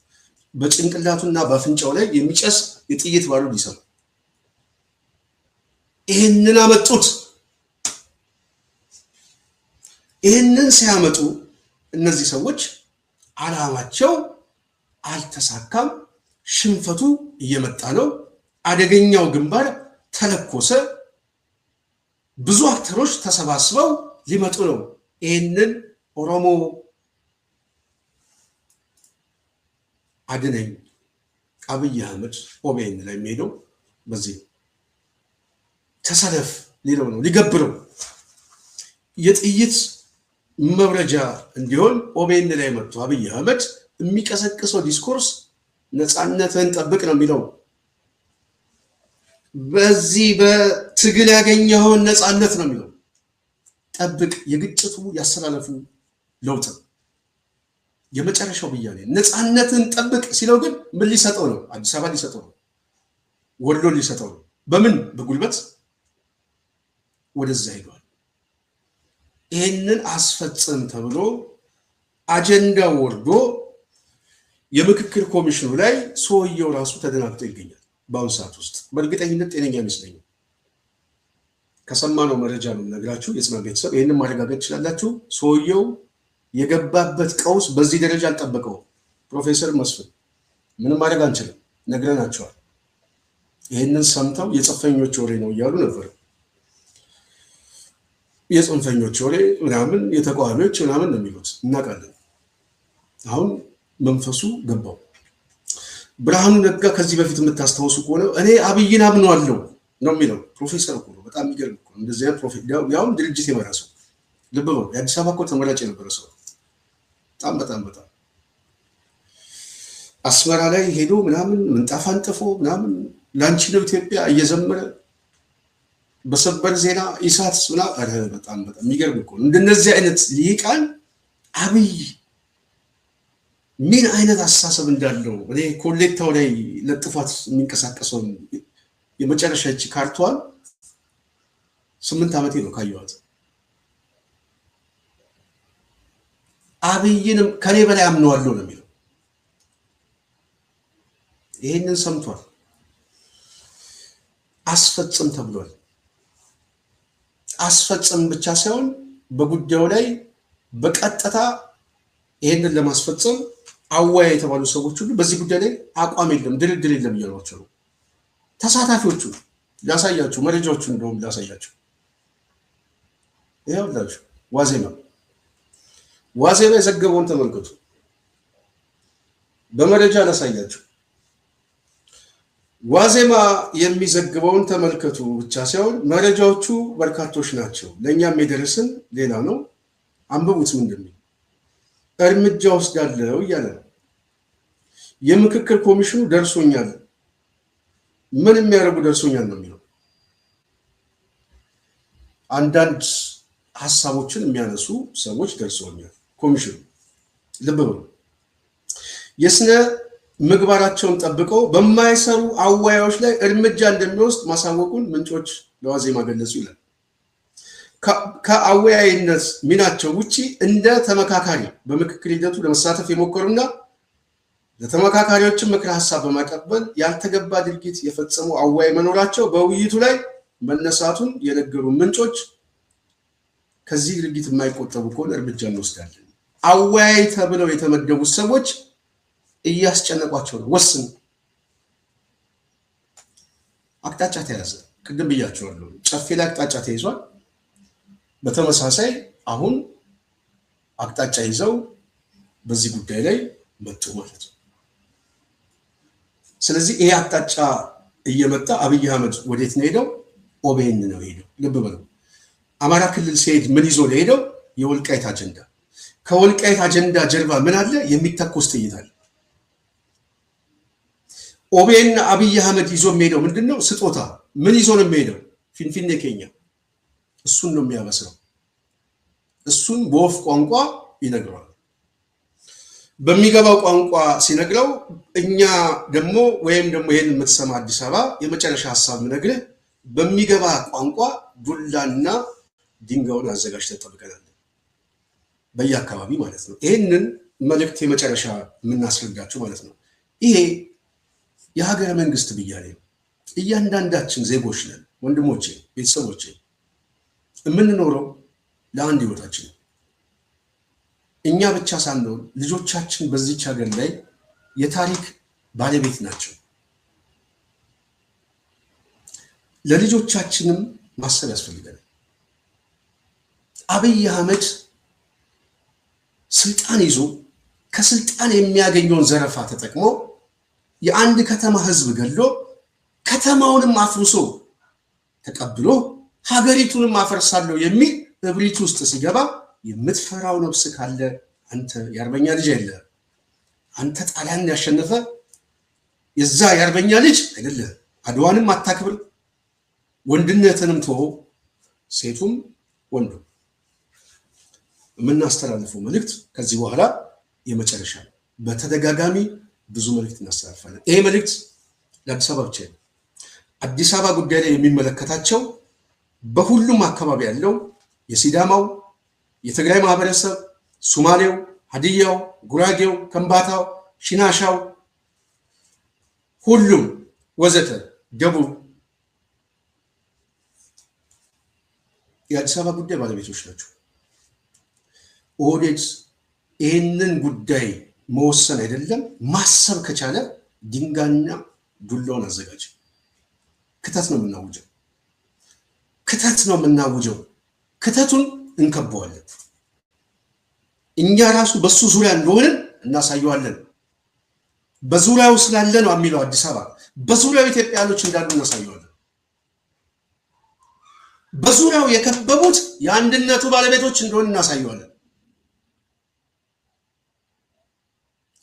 በጭንቅላቱና በአፍንጫው ላይ የሚጨስ የጥይት ባሩድ ይሰማል። ይህንን አመጡት። ይህንን ሲያመጡ እነዚህ ሰዎች ዓላማቸው አልተሳካም፣ ሽንፈቱ እየመጣ ነው፣ አደገኛው ግንባር ተለኮሰ፣ ብዙ አክተሮች ተሰባስበው ሊመጡ ነው። ይህንን ኦሮሞ አድነኝ አብይ አህመድ ኦቤን ላይ የሚሄደው በዚህ ተሰለፍ ሊለው ነው፣ ሊገብረው። የጥይት መብረጃ እንዲሆን ኦቤን ላይ መጥቶ አብይ አህመድ የሚቀሰቅሰው ዲስኮርስ ነፃነትን ጠብቅ ነው የሚለው። በዚህ በትግል ያገኘውን ነፃነት ነው የሚለው። ጠብቅ የግጭቱ ያስተላለፉ ለውጥ የመጨረሻው ብያኔ ነፃነትን ጠብቅ ሲለው ግን ምን ሊሰጠው ነው? አዲስ አበባ ሊሰጠው ነው፣ ወሎ ሊሰጠው ነው። በምን በጉልበት ወደዛ ሄዷል። ይህንን አስፈጽም ተብሎ አጀንዳ ወርዶ የምክክር ኮሚሽኑ ላይ ሰውየው ራሱ ተደናግጦ ይገኛል። በአሁኑ ሰዓት ውስጥ በእርግጠኝነት ጤነኛ አይመስለኝም። ከሰማነው መረጃ ነው የምነግራችሁ። የጽናት ቤተሰብ ይህንን ማረጋገጥ ትችላላችሁ። ሰውየው የገባበት ቀውስ በዚህ ደረጃ አልጠበቀውም። ፕሮፌሰር መስፍን ምንም ማድረግ አንችልም ነግረናቸዋል። ይህንን ሰምተው የጽንፈኞች ወሬ ነው እያሉ ነበር። የጽንፈኞች ወሬ ምናምን የተቃዋሚዎች ምናምን ነው የሚሉት እናውቃለን። አሁን መንፈሱ ገባው። ብርሃኑ ነጋ ከዚህ በፊት የምታስታውሱ ከሆነ እኔ አብይን አምነዋለሁ ነው የሚለው። ፕሮፌሰር እኮ ነው። በጣም የሚገርም እኮ ነው። እንደዚህ አይነት ፕሮፌሰር ያውም ድርጅት የመራ ሰው ልብ በሉ። የአዲስ አበባ እኮ ተመራጭ የነበረ ሰው በጣም አስመራ ላይ ሄዶ ምናምን ምንጣፍ አንጥፎ ምናምን ላንቺ ነው ኢትዮጵያ እየዘመረ በሰበር ዜና ኢሳት ምናምን በጣም የሚገርም እኮ ነው። እንደነዚህ አይነት ሊቃን አብይ ምን አይነት አስተሳሰብ እንዳለው እኔ ኮሌክታው ላይ ለጥፋት የሚንቀሳቀሰው የመጨረሻ እቺ ካርቷን 8 ዓመቴ ነው ካየኋት። አብይንም ከኔ በላይ አምነዋለሁ ነው የሚለው። ይሄንን ሰምቷል። አስፈጽም ተብሏል። አስፈጽም ብቻ ሳይሆን በጉዳዩ ላይ በቀጥታ ይሄንን ለማስፈጸም አዋያ የተባሉ ሰዎች ሁሉ በዚህ ጉዳይ ላይ አቋም የለም፣ ድርድር የለም እያሏቸው ነው። ተሳታፊዎቹ ላሳያችሁ፣ መረጃዎቹን እንደውም ላሳያችሁ። ይኸውላችሁ ዋዜማ የዘገበውን ተመልከቱ። በመረጃ ላሳያችሁ። ዋዜማ የሚዘግበውን ተመልከቱ ብቻ ሳይሆን መረጃዎቹ በርካቶች ናቸው። ለእኛም የደረስን ሌላ ነው። አንብቡት። ምንድን ነው እርምጃ ወስዳለሁ እያለ ነው። የምክክር ኮሚሽኑ ደርሶኛል። ምን የሚያደርጉ ደርሶኛል ነው የሚለው። አንዳንድ ሀሳቦችን የሚያነሱ ሰዎች ደርሶኛል። ኮሚሽኑ ልብ በሉ የስነ ምግባራቸውን ጠብቀው በማይሰሩ አዋያዎች ላይ እርምጃ እንደሚወስድ ማሳወቁን ምንጮች ለዋዜማ ገለጹ ይላል። ከአወያይነት ሚናቸው ውጪ እንደ ተመካካሪ በምክክር ሂደቱ ለመሳተፍ የሞከሩና ለተመካካሪዎችን ምክር ሀሳብ በማቀበል ያልተገባ ድርጊት የፈጸሙ አወያይ መኖራቸው በውይይቱ ላይ መነሳቱን የነገሩ ምንጮች ከዚህ ድርጊት የማይቆጠቡ ከሆነ እርምጃ እንወስዳለን። አወያይ ተብለው የተመደቡት ሰዎች እያስጨነቋቸው ነው። ወስን አቅጣጫ ተያዘ። ቅድም ብያቸዋለሁ። ጨፌ ላይ አቅጣጫ ተይዟል። በተመሳሳይ አሁን አቅጣጫ ይዘው በዚህ ጉዳይ ላይ መጡ ማለት ነው። ስለዚህ ይሄ አቅጣጫ እየመጣ አብይ አህመድ ወዴት ነው ሄደው? ኦቤን ነው ሄደው። ልብ በሉ። አማራ ክልል ሲሄድ ምን ይዞ ነው ሄደው? የወልቃይት አጀንዳ። ከወልቃይት አጀንዳ ጀርባ ምን አለ? የሚተኮስ ጥይት አለ። ኦቤን አብይ አህመድ ይዞ የሚሄደው ምንድነው? ስጦታ። ምን ይዞ ነው የሚሄደው? ፊንፊኔ ኬኛ። እሱን ነው የሚያበስረው። እሱን በወፍ ቋንቋ ይነግረዋል። በሚገባው ቋንቋ ሲነግረው እኛ ደግሞ ወይም ደግሞ ይሄን የምትሰማ አዲስ አበባ የመጨረሻ ሐሳብ ምነግርህ በሚገባ ቋንቋ ዱላና ድንጋዩን አዘጋጅተን ጠብቀናል። በየአካባቢ ማለት ነው። ይሄንን መልእክት የመጨረሻ የምናስረዳችሁ ማለት ነው። ይሄ የሀገረ መንግስት ብያኔ ነው። እያንዳንዳችን ዜጎች ነን ወንድሞቼ፣ ቤተሰቦቼ። የምንኖረው ለአንድ ህይወታችን ነው። እኛ ብቻ ሳንሆን ልጆቻችን በዚች ሀገር ላይ የታሪክ ባለቤት ናቸው። ለልጆቻችንም ማሰብ ያስፈልጋል። አብይ አህመድ ስልጣን ይዞ ከስልጣን የሚያገኘውን ዘረፋ ተጠቅሞ የአንድ ከተማ ህዝብ ገሎ ከተማውንም አፍርሶ ተቀብሎ ሀገሪቱንም አፈርሳለሁ የሚል እብሪት ውስጥ ሲገባ የምትፈራው ነፍስ ካለ አንተ የአርበኛ ልጅ አይደለም። አንተ ጣሊያን ያሸነፈ የዛ የአርበኛ ልጅ አይደለም። አድዋንም አታክብር፣ ወንድነትንም ተወ። ሴቱም ወንዱ የምናስተላልፈው መልእክት ከዚህ በኋላ የመጨረሻ ነው። በተደጋጋሚ ብዙ መልእክት እናስተላልፋለን። ይሄ መልእክት ለአዲስ አበባ ብቻ ነው። አዲስ አበባ ጉዳይ ላይ የሚመለከታቸው በሁሉም አካባቢ ያለው የሲዳማው፣ የትግራይ ማህበረሰብ፣ ሶማሌው፣ ሀዲያው፣ ጉራጌው፣ ከምባታው፣ ሽናሻው፣ ሁሉም ወዘተ፣ ደቡብ የአዲስ አበባ ጉዳይ ባለቤቶች ናቸው። ኦህዴድ ይህንን ጉዳይ መወሰን አይደለም ማሰብ ከቻለ ድንጋይና ዱላውን አዘጋጅ። ክተት ነው የምናውጀው፣ ክተት ነው የምናውጀው። ክተቱን እንከበዋለን። እኛ ራሱ በሱ ዙሪያ እንደሆንን እናሳየዋለን። በዙሪያው ስላለ ነው የሚለው አዲስ አበባ። በዙሪያው ኢትዮጵያኖች እንዳሉ እናሳየዋለን። በዙሪያው የከበቡት የአንድነቱ ባለቤቶች እንደሆን እናሳየዋለን።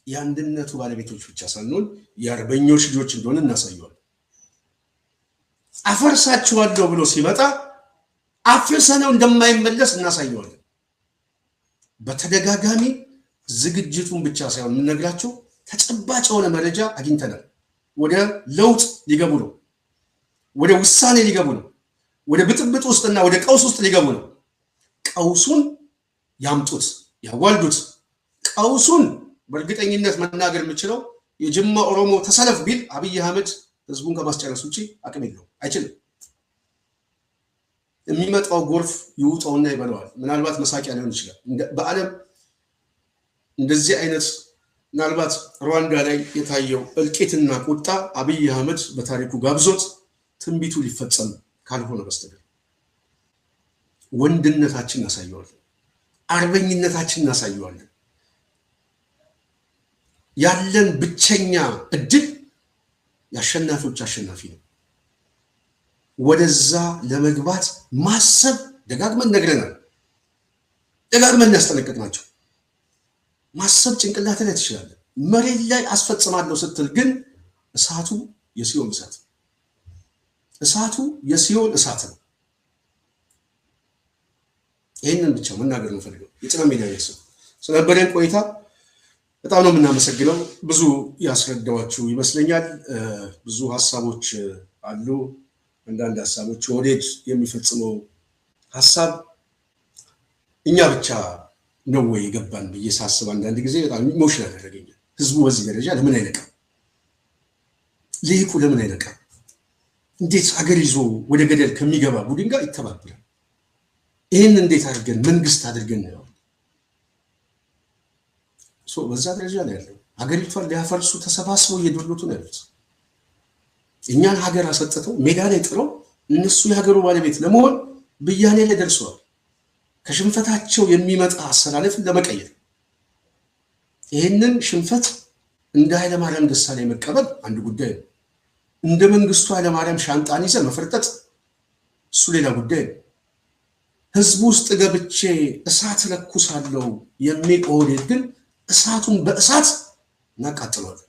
የአንድነቱ ባለቤቶች ብቻ ሳንሆን የአርበኞች ልጆች እንደሆን እናሳየዋለን። አፈርሳችኋለሁ ብሎ ሲመጣ አፍርሰነው እንደማይመለስ እናሳየዋለን። በተደጋጋሚ ዝግጅቱን ብቻ ሳይሆን የምንነግራቸው ተጨባጭ የሆነ መረጃ አግኝተናል። ወደ ለውጥ ሊገቡ ነው። ወደ ውሳኔ ሊገቡ ነው። ወደ ብጥብጥ ውስጥና ወደ ቀውስ ውስጥ ሊገቡ ነው። ቀውሱን ያምጡት፣ ያዋልዱት። ቀውሱን በእርግጠኝነት መናገር የምችለው የጅማ ኦሮሞ ተሰለፍ ቢል አብይ አህመድ ህዝቡን ከማስጨረስ ውጭ አቅም የለውም፣ አይችልም። የሚመጣው ጎርፍ ይውጠውና ይበለዋል። ምናልባት መሳቂያ ሊሆን ይችላል። በዓለም እንደዚህ አይነት ምናልባት ሩዋንዳ ላይ የታየው እልቂትና ቁጣ አብይ አህመድ በታሪኩ ጋብዞት ትንቢቱ ሊፈጸም ካልሆነ በስተቀር ወንድነታችን እናሳየዋለን፣ አርበኝነታችን እናሳየዋለን። ያለን ብቸኛ እድል የአሸናፊዎች አሸናፊ ነው። ወደዛ ለመግባት ማሰብ ደጋግመን ነግረናል፣ ደጋግመን ያስጠነቅቅናቸው። ማሰብ ጭንቅላት ላይ ትችላለህ። መሬት ላይ አስፈጽማለሁ ስትል ግን እሳቱ የሲኦል እሳት፣ እሳቱ የሲኦል እሳት ነው። ይህንን ብቻ መናገር ነው ፈልገው። የጽና ሚዲያ ቤተሰብ ስለነበረን ቆይታ በጣም ነው የምናመሰግነው። ብዙ ያስረዳዋችሁ ይመስለኛል። ብዙ ሀሳቦች አሉ። አንዳንድ ሀሳቦች ኦህዴድ የሚፈጽመው ሀሳብ እኛ ብቻ ነው ወይ የገባን ብዬ ሳስብ አንዳንድ ጊዜ በጣም ኢሞሽናል ያደረገኛል። ህዝቡ በዚህ ደረጃ ለምን አይነቃም? ልሂቁ ለምን አይነቃም? እንዴት ሀገር ይዞ ወደ ገደል ከሚገባ ቡድን ጋር ይተባበራል? ይህን እንዴት አድርገን መንግስት አድርገን ነው በዛ ደረጃ ላይ ያለው? ሀገሪቷን ሊያፈርሱ ተሰባስበው እየዶሉት ነው ያሉት። እኛን ሀገር አሰጥተው ሜዳ ላይ ጥለው እነሱ የሀገሩ ባለቤት ለመሆን ብያኔ ላይ ደርሰዋል። ከሽንፈታቸው የሚመጣ አሰላለፍን ለመቀየር ይህንን ሽንፈት እንደ ኃይለማርያም ደሳለኝ መቀበል አንድ ጉዳይ ነው። እንደ መንግስቱ ኃይለማርያም ሻንጣን ይዘ መፈርጠጥ እሱ ሌላ ጉዳይ ነው። ህዝቡ ውስጥ ገብቼ እሳት ለኩሳለሁ የሚል ኦህዴድ ግን እሳቱን በእሳት እናቃጥለዋለን።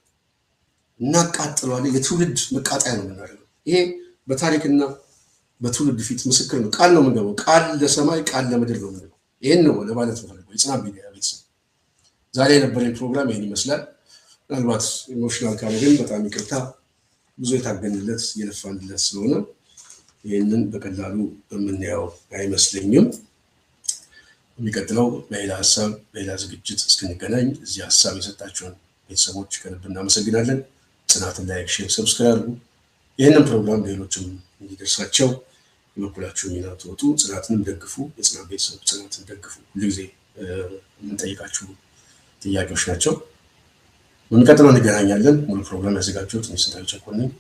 የትውልድ መቃጠያ ነው የምናደርገው። ይሄ በታሪክና በትውልድ ፊት ምስክር ነው። ቃል ነው የምንገባው። ቃል ለሰማይ ቃል ለምድር ነው የምንገባው። ይህን ነው ለማለት ፈልገው። የጽና ሚዲያ ቤተሰብ ዛሬ የነበረኝ ፕሮግራም ይህን ይመስላል። ምናልባት ኢሞሽናል ካለ ግን በጣም ይቅርታ። ብዙ የታገንለት የለፋንለት ስለሆነ ይህንን በቀላሉ የምናየው አይመስለኝም። የሚቀጥለው በሌላ ሀሳብ በሌላ ዝግጅት እስክንገናኝ እዚህ ሀሳብ የሰጣችሁን ቤተሰቦች ከልብ እናመሰግናለን። ጽናትን ላይክ፣ ሼር፣ ሰብስክራይብ አድርጉ። ይህንን ፕሮግራም ሌሎችም እንዲደርሳቸው የበኩላችሁ ሚና ተወጡ። ጽናትንም ደግፉ። የጽናት ቤተሰብ ጽናትን ደግፉ። ሁልጊዜ የምንጠይቃችሁ ጥያቄዎች ናቸው። የሚቀጥለው እንገናኛለን። ሙሉ ፕሮግራም ያዘጋጀሁት እኔ ስንታየሁ ቸኮል ነኝ።